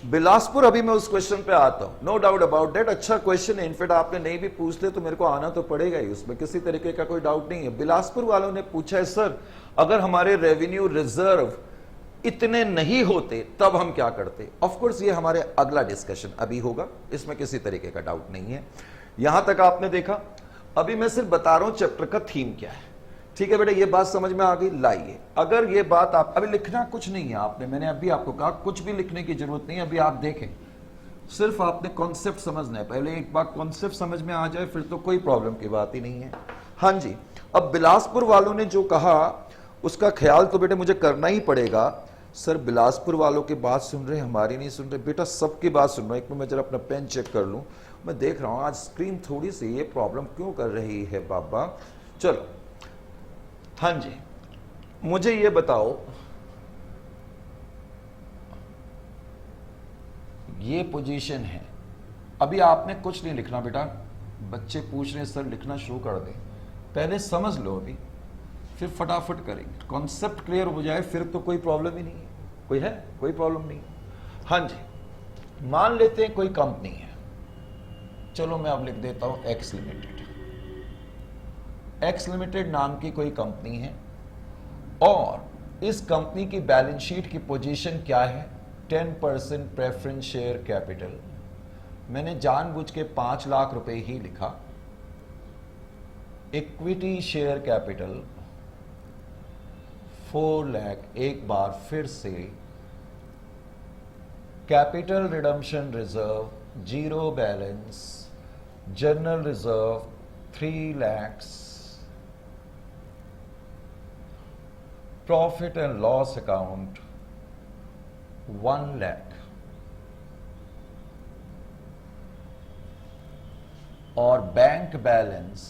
बिलासपुर, अभी मैं उस क्वेश्चन पे आता हूं, नो डाउट अबाउट दैट। अच्छा क्वेश्चन है, इनफैक्ट आपने नहीं भी पूछ ले तो मेरे को आना तो पड़ेगा ही, उसमें किसी तरीके का कोई डाउट नहीं है। बिलासपुर वालों ने पूछा है सर अगर हमारे रेवेन्यू रिजर्व इतने नहीं होते तब हम क्या करते? ऑफ कोर्स ये हमारे अगला डिस्कशन अभी होगा, इसमें किसी तरीके का डाउट नहीं है। यहां तक आपने देखा। अभी मैं सिर्फ बता रहा हूं चैप्टर का थीम क्या है। ठीक है बेटा, ये बात समझ में आ गई? लाइए, अगर ये बात आप अभी लिखना कुछ नहीं है आपने, मैंने अभी आपको कहा कुछ भी लिखने की जरूरत नहीं है। अभी आप देखें, सिर्फ आपने कॉन्सेप्ट समझना है। पहले एक बार कॉन्सेप्ट समझ में आ जाए फिर तो कोई प्रॉब्लम की बात ही नहीं है। हाँ जी, अब बिलासपुर वालों ने जो कहा उसका ख्याल तो बेटे मुझे करना ही पड़ेगा। सर बिलासपुर वालों की बात सुन रहे, हमारी नहीं सुन रहे? बेटा सबकी बात सुन रहा हूं। एक मिनट मैं जरा अपना पेन चेक कर लूं। मैं देख रहा हूं आज स्क्रीन थोड़ी सी ये प्रॉब्लम क्यों कर रही है बाबा। चलो, हाँ जी, मुझे ये बताओ, ये पोजीशन है। अभी आपने कुछ नहीं लिखना बेटा, बच्चे पूछ रहे सर लिखना शुरू कर दें, पहले समझ लो अभी, फिर फटाफट करेंगे। कॉन्सेप्ट क्लियर हो जाए फिर तो कोई प्रॉब्लम ही नहीं है। कोई है? कोई प्रॉब्लम नहीं। हाँ जी, मान लेते हैं कोई कंपनी है, चलो मैं अब लिख देता हूं एक्स लिमिटेड। एक्स लिमिटेड नाम की कोई कंपनी है और इस कंपनी की बैलेंस शीट की पोजीशन क्या है? 10% प्रेफरेंस शेयर कैपिटल। मैंने जानबूझ के 5 लाख रुपए ही लिखा। Equity share capital 4 lakh. एक बार फिर से capital redemption reserve 0 balance, general reserve 3 lakhs, profit and loss account 1 lakh और बैंक बैलेंस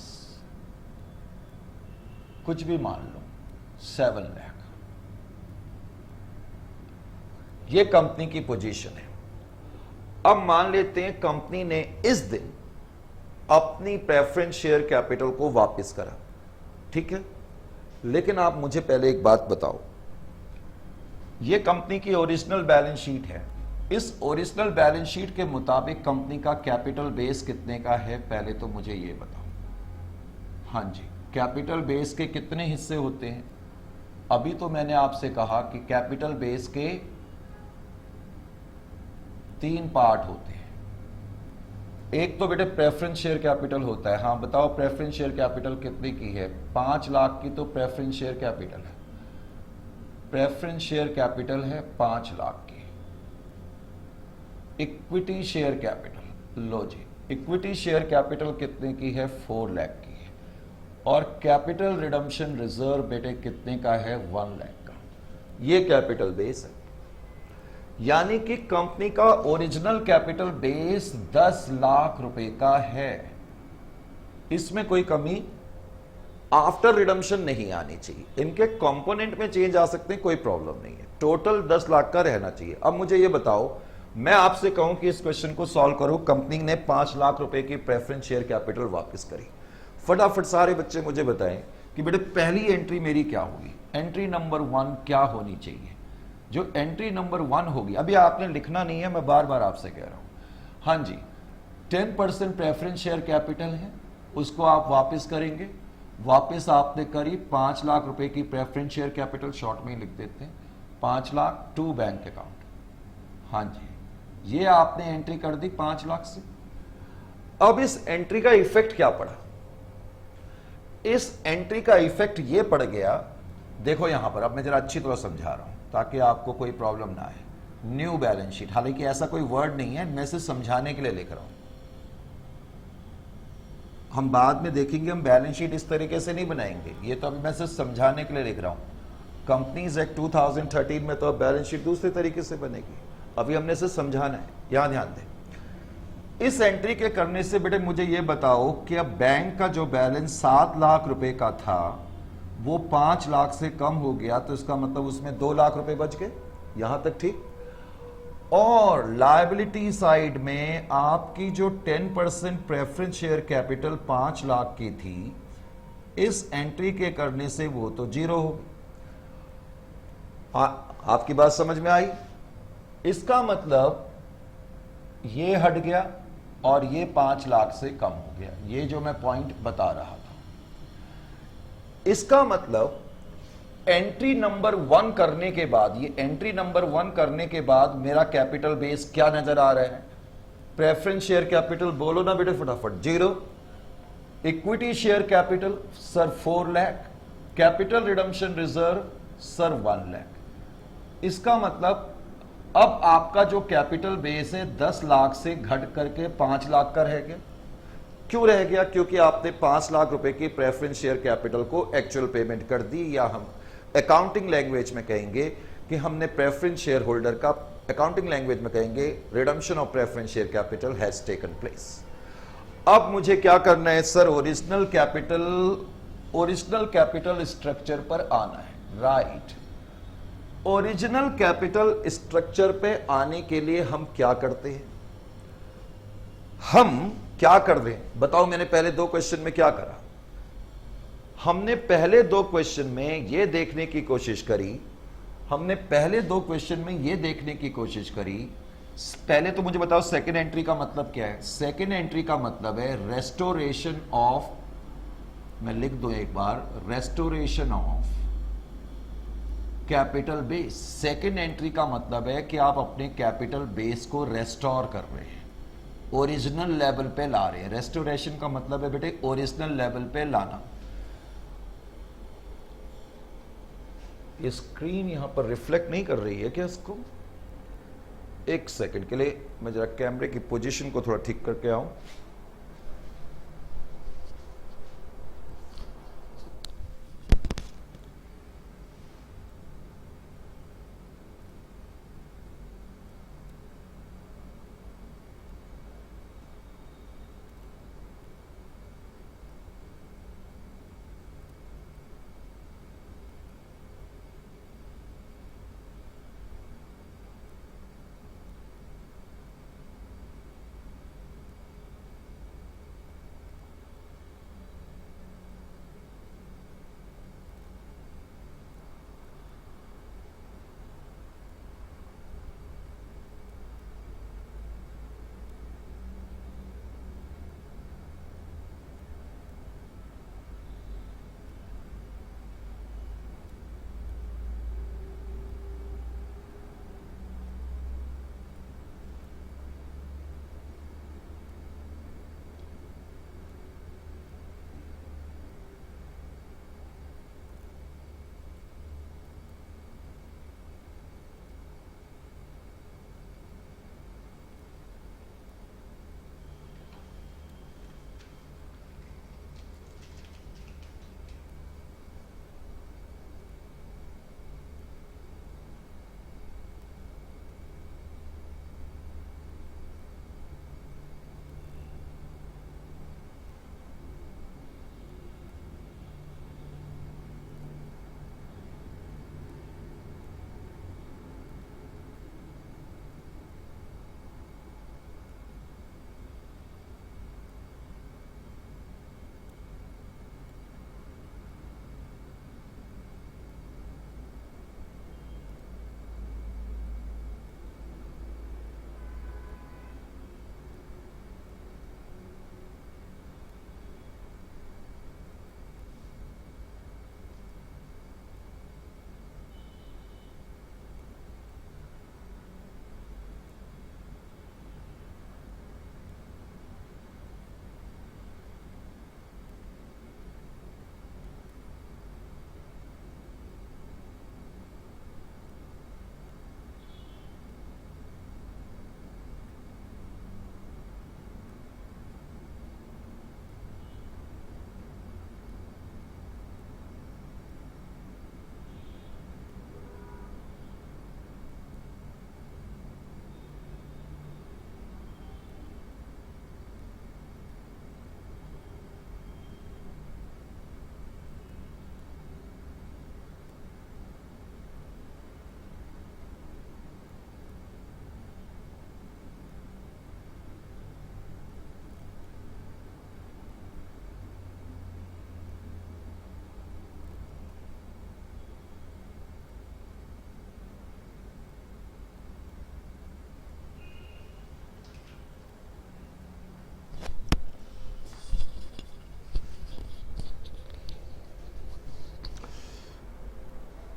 कुछ भी मान लो 7 लाख। ये कंपनी की पोजीशन है। अब मान लेते हैं कंपनी ने इस दिन अपनी प्रेफरेंस शेयर कैपिटल को वापस करा, ठीक है। लेकिन आप मुझे पहले एक बात बताओ, यह कंपनी की ओरिजिनल बैलेंस शीट है। इस ओरिजिनल बैलेंस शीट के मुताबिक कंपनी का कैपिटल बेस कितने का है? पहले तो मुझे यह बताओ। हां जी, कैपिटल बेस के कितने हिस्से होते हैं? अभी तो मैंने आपसे कहा कि कैपिटल बेस के 3 पार्ट होते हैं। एक तो बेटे प्रेफरेंस शेयर कैपिटल होता है। हाँ बताओ, प्रेफरेंस शेयर कैपिटल कितने की है? 5 लाख की तो प्रेफरेंस शेयर कैपिटल है। प्रेफरेंस शेयर कैपिटल है 5 लाख की। इक्विटी शेयर कैपिटल, लो जी, इक्विटी शेयर कैपिटल कितने की है? 4 लाख की है। और कैपिटल रिडम्पशन रिजर्व बेटे कितने का है? 1 लाख का। ये कैपिटल बेस है, यानी कि कंपनी का ओरिजिनल कैपिटल बेस 10 लाख रुपए का है। इसमें कोई कमी आफ्टर रिडम्पशन नहीं आनी चाहिए। इनके कंपोनेंट में चेंज आ सकते हैं, कोई प्रॉब्लम नहीं है। टोटल 10 लाख का रहना चाहिए। अब मुझे ये बताओ, मैं आपसे कहूं कि इस क्वेश्चन को सॉल्व करो। कंपनी ने 5 लाख रुपए की प्रेफरेंस शेयर कैपिटल वापस करी। फटाफट सारे बच्चे मुझे बताएं कि बेटे पहली एंट्री मेरी क्या होगी? एंट्री नंबर 1 क्या होनी चाहिए? जो एंट्री नंबर 1 होगी, अभी आपने लिखना नहीं है, मैं बार बार आपसे कह रहा हूं। हाँ जी, 10% प्रेफरेंस शेयर कैपिटल है, उसको आप वापस करेंगे। वापस आपने करी 5 लाख रुपए की प्रेफरेंस शेयर कैपिटल, शॉर्ट में ही लिख देते हैं 5 लाख टू बैंक अकाउंट। हाँ जी, ये आपने एंट्री कर दी 5 लाख से। अब इस एंट्री का इफेक्ट क्या पड़ा? इस एंट्री का इफेक्ट ये पड़ गया, देखो यहां पर, अब मैं जरा अच्छी तरह समझा रहा हूं ताकि आपको कोई प्रॉब्लम ना आए। न्यू बैलेंस शीट, हालांकि ऐसा कोई वर्ड नहीं है, मैं सिर्फ समझाने के लिए लिख रहा हूं। हम बाद में देखेंगे, हम बैलेंस शीट इस तरीके से नहीं बनाएंगे, ये तो अभी मैं सिर्फ समझाने के लिए लिख रहा हूं। कंपनीज एक्ट 2013 में तो अब बैलेंस शीट दूसरे तरीके से बनेगी, अभी हमने सिर्फ समझाना है। यहां ध्यान दें, इस एंट्री के करने से बेटे मुझे ये बताओ कि अब बैंक का जो बैलेंस 7 लाख रुपए का था वो 5 लाख से कम हो गया, तो इसका मतलब उसमें 2 लाख रुपए बच गए। यहां तक ठीक। और लायबिलिटी साइड में आपकी जो 10% प्रेफरेंस शेयर कैपिटल 5 लाख की थी, इस एंट्री के करने से वो तो 0 हो गई। आपकी बात समझ में आई? इसका मतलब ये हट गया और ये 5 लाख से कम हो गया, ये जो मैं पॉइंट बता रहा था। इसका मतलब एंट्री नंबर 1 करने के बाद, ये एंट्री नंबर 1 करने के बाद मेरा कैपिटल बेस क्या नजर आ रहा है? प्रेफरेंस शेयर कैपिटल, बोलो ना बेटे फटाफट, 0। Equity share capital sir 4 lakh, capital redemption reserve sir 1 lakh. इसका मतलब अब आपका जो कैपिटल बेस है 10 लाख से घट करके 5 लाख का रह गया। क्यों रह गया? क्योंकि आपने 5 लाख रुपए की प्रेफरेंस शेयर कैपिटल को एक्चुअल पेमेंट कर दी, या हम अकाउंटिंग लैंग्वेज में कहेंगे कि हमने प्रेफरेंस शेयर होल्डर का, अकाउंटिंग लैंग्वेज में कहेंगे redemption of preference share capital has taken place. अब मुझे क्या करना है सर? ओरिजिनल कैपिटल स्ट्रक्चर पर आना है, राइट। ओरिजिनल कैपिटल स्ट्रक्चर पे आने के लिए हम क्या करते हैं? हम क्या कर रहे हैं बताओ? मैंने पहले 2 क्वेश्चन में क्या करा? हमने पहले 2 क्वेश्चन में ये देखने की कोशिश करी, पहले तो मुझे बताओ सेकेंड एंट्री का मतलब क्या है? सेकेंड एंट्री का मतलब है रेस्टोरेशन ऑफ, मैं लिख दूं एक बार, restoration of capital base. Second entry का मतलब है कि आप अपने कैपिटल बेस को रेस्टोर कर रहे हैं, ओरिजिनल लेवल पे ला रहे हैं। रेस्टोरेशन का मतलब है बेटे ओरिजिनल लेवल पे लाना। ये स्क्रीन यहां पर रिफ्लेक्ट नहीं कर रही है क्या इसको? एक सेकंड के लिए मैं जरा कैमरे की पोजीशन को थोड़ा ठीक करके आऊं।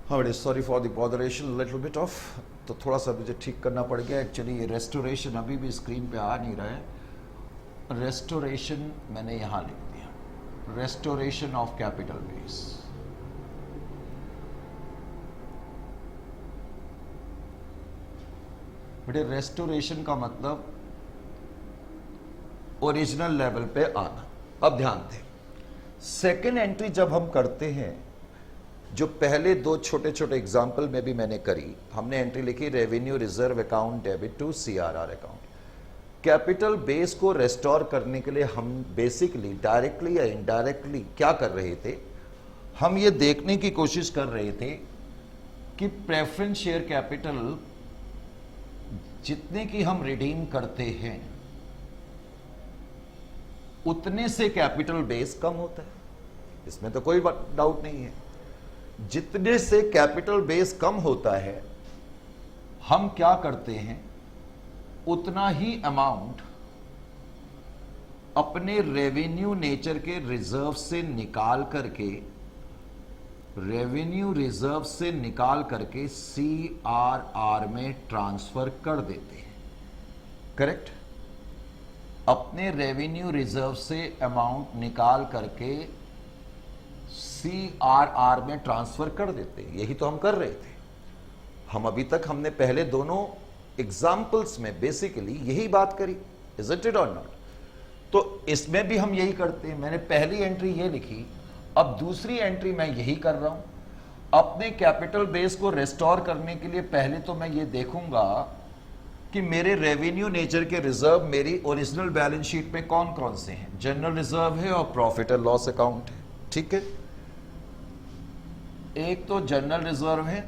हाँ बेटे, sorry for the botheration little bit of, तो थोड़ा सा मुझे ठीक करना पड़ गया। एक्चुअली ये रेस्टोरेशन अभी भी स्क्रीन पे आ नहीं रहा है। रेस्टोरेशन मैंने यहाँ लिख दिया, रेस्टोरेशन ऑफ कैपिटल बेस। बेटे रेस्टोरेशन का मतलब ओरिजिनल लेवल पे आना। अब ध्यान दें, सेकेंड एंट्री जब हम करते हैं, जो पहले दो छोटे छोटे एग्जाम्पल में भी मैंने करी, हमने एंट्री लिखी revenue reserve account debit to CRR account. Capital base को रेस्टोर करने के लिए हम बेसिकली डायरेक्टली या इनडायरेक्टली क्या कर रहे थे, हम ये देखने की कोशिश कर रहे थे कि प्रेफरेंस शेयर कैपिटल जितने की हम रिडीम करते हैं उतने से कैपिटल बेस कम होता है, इसमें तो कोई डाउट नहीं है। जितने से कैपिटल बेस कम होता है, हम क्या करते हैं, उतना ही अमाउंट अपने रेवेन्यू नेचर के रिजर्व से निकाल करके, रेवेन्यू रिजर्व से निकाल करके सीआरआर में ट्रांसफर कर देते हैं। करेक्ट? अपने रेवेन्यू रिजर्व से अमाउंट निकाल करके सीआरआर में ट्रांसफर कर देते हैं। यही तो हम कर रहे थे। हम अभी तक हमने पहले दोनों एग्जाम्पल्स में बेसिकली यही बात करी, इजंट इट और नॉट? तो इसमें भी हम यही करते हैं। मैंने पहली एंट्री ये लिखी, अब दूसरी एंट्री मैं यही कर रहा हूं। अपने कैपिटल बेस को रेस्टोर करने के लिए पहले तो मैं ये देखूंगा कि मेरे रेवेन्यू नेचर के रिजर्व मेरी ओरिजिनल बैलेंस शीट में कौन कौन से हैं। जनरल रिजर्व है और प्रॉफिट एंड लॉस अकाउंट है, ठीक है। एक तो जनरल रिजर्व है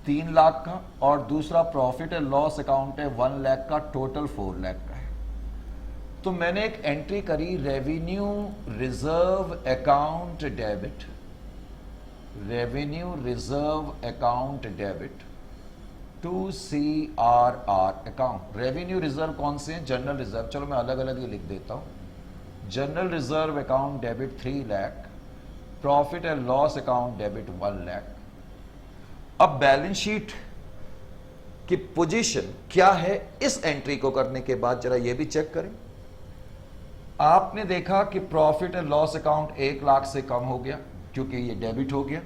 3 लाख का, और दूसरा प्रॉफिट एंड लॉस अकाउंट है 1 लाख का, टोटल 4 लाख का है। तो मैंने एक एंट्री करी, revenue reserve account debit, revenue reserve account debit to CRR account. Revenue reserve कौन से हैं? General reserve. चलो मैं अलग अलग ही लिख देता हूं। General reserve account debit 3 lakh, profit and loss account debit 1 lakh. अब बैलेंस शीट की पोजीशन क्या है इस एंट्री को करने के बाद, जरा यह भी चेक करें। आपने देखा कि profit and loss account 1 lakh से कम हो गया क्योंकि ये डेबिट हो गया।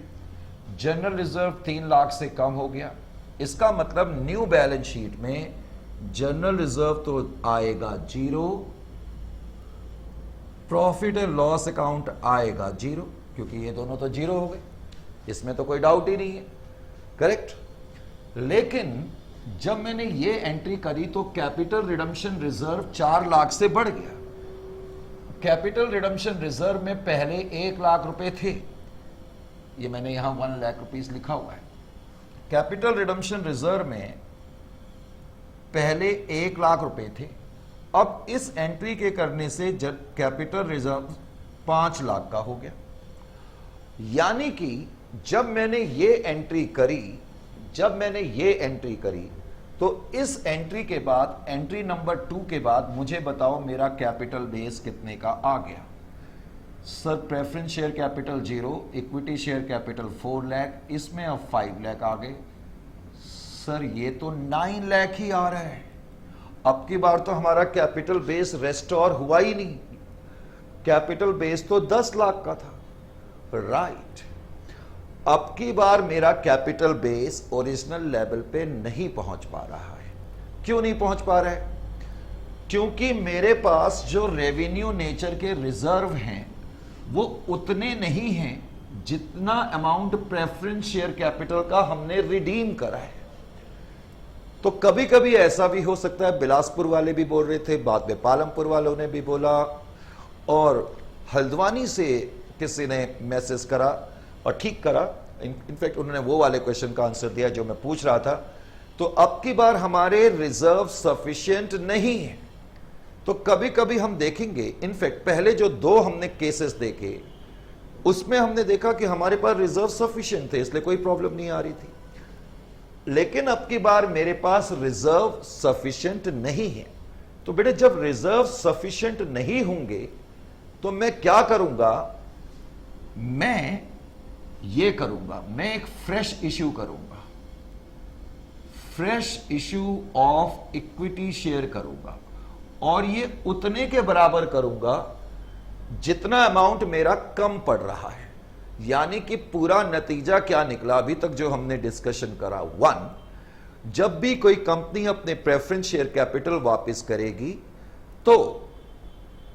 जनरल रिजर्व 3 लाख से कम हो गया। इसका मतलब न्यू बैलेंस शीट में जनरल रिजर्व तो आएगा 0, प्रॉफिट एंड लॉस अकाउंट आएगा 0, क्योंकि ये दोनों तो 0 हो गए, इसमें तो कोई डाउट ही नहीं है। करेक्ट? लेकिन जब मैंने ये एंट्री करी तो कैपिटल रिडम्पशन रिजर्व 4 लाख से बढ़ गया। कैपिटल रिडम्पशन रिजर्व में पहले 1 लाख रुपए थे, ये मैंने यहां 1 लाख रुपीस लिखा हुआ है। कैपिटल रिडम्पशन रिजर्व में पहले 1 लाख रुपए थे। अब इस एंट्री के करने से कैपिटल रिजर्व 5 लाख का हो गया। यानी कि जब मैंने ये एंट्री करी, तो इस एंट्री के बाद, एंट्री नंबर 2 के बाद मुझे बताओ मेरा कैपिटल बेस कितने का आ गया। Sir preference share capital 0, equity share capital 4 lakh, इसमें अब 5 लाख आ गए। सर ये तो 9 लाख ही आ रहा है। अब की बार तो हमारा कैपिटल बेस रेस्टोर हुआ ही नहीं, कैपिटल बेस तो 10 लाख का था। राइट, अब की बार मेरा कैपिटल बेस ओरिजिनल लेवल पे नहीं पहुंच पा रहा है। क्यों नहीं पहुंच पा रहा है? क्योंकि मेरे पास जो रेवेन्यू नेचर के रिजर्व हैं वो उतने नहीं हैं जितना अमाउंट प्रेफरेंस शेयर कैपिटल का हमने रिडीम करा है। तो कभी कभी ऐसा भी हो सकता है, बिलासपुर वाले भी बोल रहे थे, बाद में पालमपुर वालों ने भी बोला, और हल्द्वानी से किसी ने मैसेज करा और ठीक करा। इनफैक्ट उन्होंने वो वाले क्वेश्चन का आंसर दिया जो मैं पूछ रहा था। तो अब की बार हमारे रिजर्व सफिशिएंट नहीं है। तो कभी कभी हम देखेंगे, इनफैक्ट पहले जो 2 हमने केसेस देखे उसमें हमने देखा कि हमारे पास रिजर्व सफिशिएंट थे, इसलिए कोई प्रॉब्लम नहीं आ रही थी। लेकिन अब की बार मेरे पास रिजर्व सफिशिएंट नहीं है। तो बेटे जब रिजर्व सफिशिएंट नहीं होंगे तो मैं क्या करूंगा, मैं ये करूंगा, मैं एक फ्रेश इश्यू करूंगा, fresh issue of equity share करूंगा और ये उतने के बराबर करूंगा जितना अमाउंट मेरा कम पड़ रहा है। यानी कि पूरा नतीजा क्या निकला अभी तक जो हमने डिस्कशन करा, 1, जब भी कोई कंपनी अपने प्रेफरेंस शेयर कैपिटल वापस करेगी तो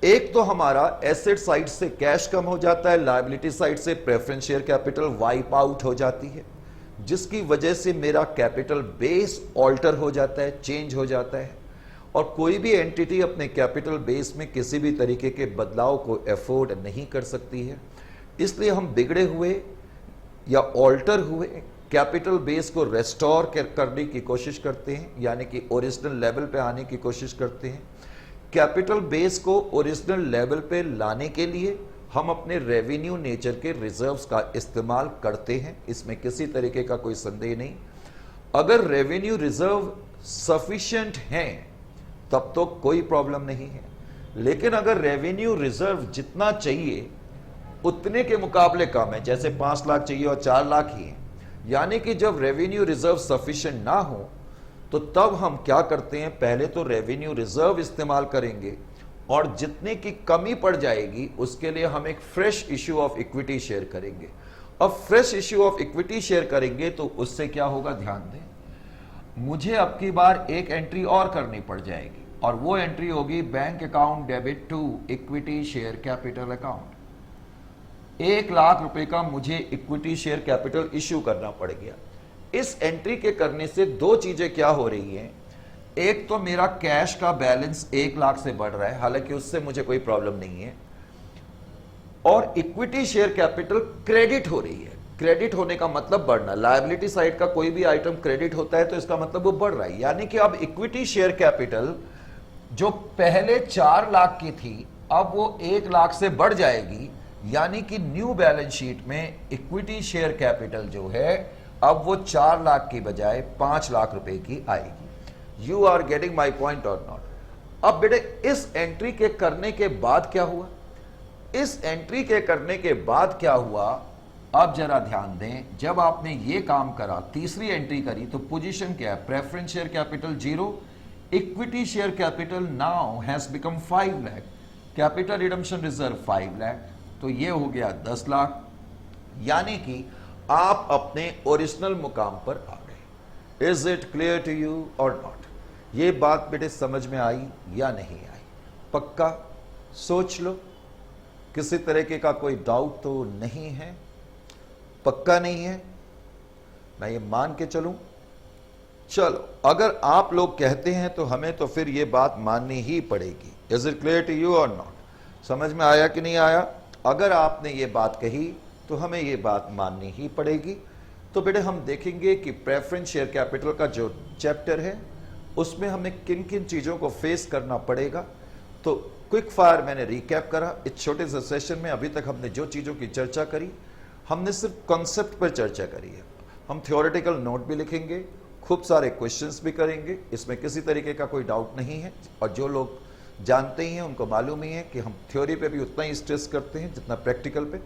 एक तो हमारा एसेट साइड से कैश कम हो जाता है, लायबिलिटी साइड से preference share capital wipe out हो जाती है, जिसकी वजह से मेरा कैपिटल बेस ऑल्टर हो जाता है, चेंज हो जाता है और कोई भी एंटिटी अपने कैपिटल बेस में किसी भी तरीके के बदलाव को अफोर्ड नहीं कर सकती है। इसलिए हम बिगड़े हुए या ऑल्टर हुए कैपिटल बेस को रेस्टोर करने की कोशिश करते हैं, यानी कि ओरिजिनल लेवल पे आने की कोशिश करते हैं। कैपिटल बेस को ओरिजिनल लेवल पे लाने के लिए हम अपने रेवेन्यू नेचर के रिजर्व्स का इस्तेमाल करते हैं, इसमें किसी तरीके का कोई संदेह नहीं। अगर रेवेन्यू रिजर्व सफिशिएंट हैं तब तो कोई प्रॉब्लम नहीं है, लेकिन अगर रेवेन्यू रिजर्व जितना चाहिए उतने के मुकाबले कम है, जैसे 5 लाख चाहिए और 4 लाख ही है, यानी कि जब रेवेन्यू रिजर्व सफिशिएंट ना हो तो तब हम क्या करते हैं, पहले तो रेवेन्यू रिजर्व इस्तेमाल करेंगे और जितने की कमी पड़ जाएगी उसके लिए हम एक fresh issue of equity share करेंगे। अब fresh issue of equity share करेंगे तो उससे क्या होगा, ध्यान दें, मुझे अब की बार एक एंट्री और करनी पड़ जाएगी और वो एंट्री होगी bank account debit to equity share capital account. 1 lakh रुपए का मुझे इक्विटी शेयर कैपिटल इश्यू करना पड़ गया। इस एंट्री के करने से 2 चीजें क्या हो रही हैं, एक तो मेरा कैश का बैलेंस 1 लाख से बढ़ रहा है, हालांकि उससे मुझे कोई प्रॉब्लम नहीं है, और इक्विटी शेयर कैपिटल क्रेडिट हो रही है। क्रेडिट होने का मतलब बढ़ना, लायबिलिटी साइड का कोई भी आइटम क्रेडिट होता है तो इसका मतलब वो बढ़ रहा है। यानी कि अब इक्विटी शेयर कैपिटल जो पहले 4 लाख की थी अब वो 1 लाख से बढ़ जाएगी, यानी कि न्यू बैलेंस शीट में इक्विटी शेयर कैपिटल जो है अब वो 4 लाख की बजाय 5 लाख रुपए की आएगी। You are getting my point और नॉट। अब बेटे इस एंट्री के करने के बाद क्या हुआ, इस एंट्री के करने के बाद क्या हुआ, अब जरा ध्यान दें, जब आपने ये काम करा, तीसरी एंट्री करी, तो पोजीशन क्या है, preference share capital 0, equity share capital now has become 5 lakh, capital redemption reserve 5 lakh, तो ये हो गया 10 लाख। यानी कि आप अपने ओरिजिनल मुकाम पर आ गए। Is it clear to you और नॉट? ये बात बेटे समझ में आई या नहीं आई? पक्का सोच लो, किसी तरीके का कोई डाउट तो नहीं है? पक्का नहीं है? मैं ये मान के चलूं? चलो, अगर आप लोग कहते हैं तो हमें तो फिर ये बात माननी ही पड़ेगी। Is it clear to you और नॉट? समझ में आया कि नहीं आया? अगर आपने ये बात कही तो हमें ये बात माननी ही पड़ेगी। तो बेटे हम देखेंगे कि प्रेफरेंस शेयर कैपिटल का जो चैप्टर है उसमें हमें किन किन चीज़ों को फेस करना पड़ेगा। तो क्विक फायर मैंने रिकैप करा इस छोटे से सेशन में। अभी तक हमने जो चीज़ों की चर्चा करी, हमने सिर्फ कॉन्सेप्ट पर चर्चा करी है। हम थ्योरेटिकल नोट भी लिखेंगे, खूब सारे क्वेश्चंस भी करेंगे, इसमें किसी तरीके का कोई डाउट नहीं है। और जो लोग जानते ही हैं उनको मालूम ही है कि हम थ्योरी पे भी उतना ही स्ट्रेस करते हैं जितना प्रैक्टिकल पे।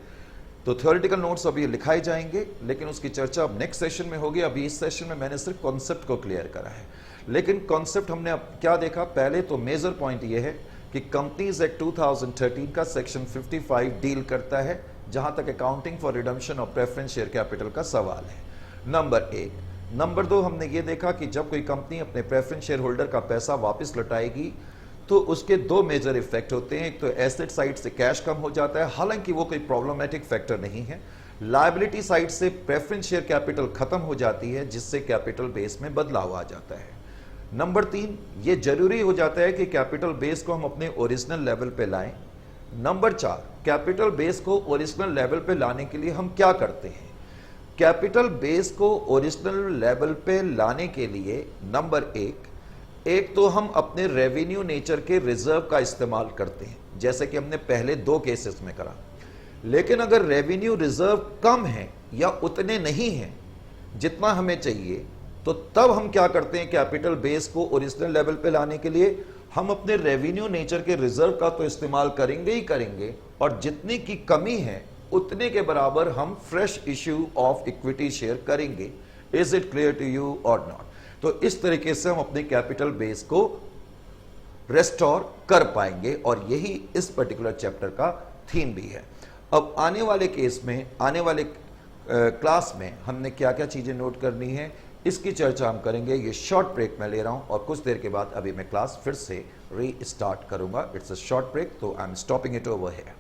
तो थ्योरेटिकल नोट्स अभी लिखाए जाएंगे, लेकिन उसकी चर्चा अब नेक्स्ट सेशन में होगी। अभी इस सेशन में मैंने सिर्फ कॉन्सेप्ट को क्लियर करा है। लेकिन कॉन्सेप्ट हमने अब क्या देखा, पहले तो मेजर पॉइंट ये है कि कंपनीज एक्ट 2013 का सेक्शन 55 डील करता है जहां तक अकाउंटिंग फॉर रिडम्पशन और प्रेफरेंस शेयर कैपिटल का सवाल है, नंबर 1। नंबर 2, हमने ये देखा कि जब कोई कंपनी अपने प्रेफरेंस शेयर होल्डर का पैसा वापस लौटाएगी तो उसके 2 मेजर इफेक्ट होते हैं। एक तो एसेट साइड से कैश कम हो जाता है, हालांकि वो कोई प्रॉब्लमेटिक फैक्टर नहीं है। लायबिलिटी साइड से प्रेफरेंस शेयर कैपिटल खत्म हो जाती है, जिससे कैपिटल बेस में बदलाव आ जाता है। नंबर 3, ये जरूरी हो जाता है कि कैपिटल बेस को हम अपने ओरिजिनल लेवल पे लाएं। नंबर 4, कैपिटल बेस को ओरिजिनल लेवल पे लाने के लिए हम क्या करते हैं? कैपिटल बेस को ओरिजिनल लेवल पे लाने के लिए नंबर 1 तो हम अपने रेवेन्यू नेचर के रिजर्व का इस्तेमाल करते हैं, जैसे कि हमने पहले 2 केसेस में करा। लेकिन अगर रेवेन्यू रिजर्व कम है या उतने नहीं हैं जितना हमें चाहिए, तो तब हम क्या करते हैं? कैपिटल बेस को ओरिजिनल लेवल पे लाने के लिए हम अपने रेवेन्यू नेचर के रिजर्व का तो इस्तेमाल करेंगे ही करेंगे, और जितनी की कमी है उतने के बराबर हम fresh issue of equity share करेंगे। Is it clear to you और नॉट? तो इस तरीके से हम अपने कैपिटल बेस को रेस्टोर कर पाएंगे और यही इस पर्टिकुलर चैप्टर का थीम भी है। अब आने वाले केस में, आने वाले क्लास में हमने क्या क्या चीजें नोट करनी है, इसकी चर्चा हम करेंगे। ये शॉर्ट ब्रेक मैं ले रहा हूं और कुछ देर के बाद अभी मैं क्लास फिर से री स्टार्ट करूंगा। इट्स अ शॉर्ट ब्रेक, तो I am stopping it over here.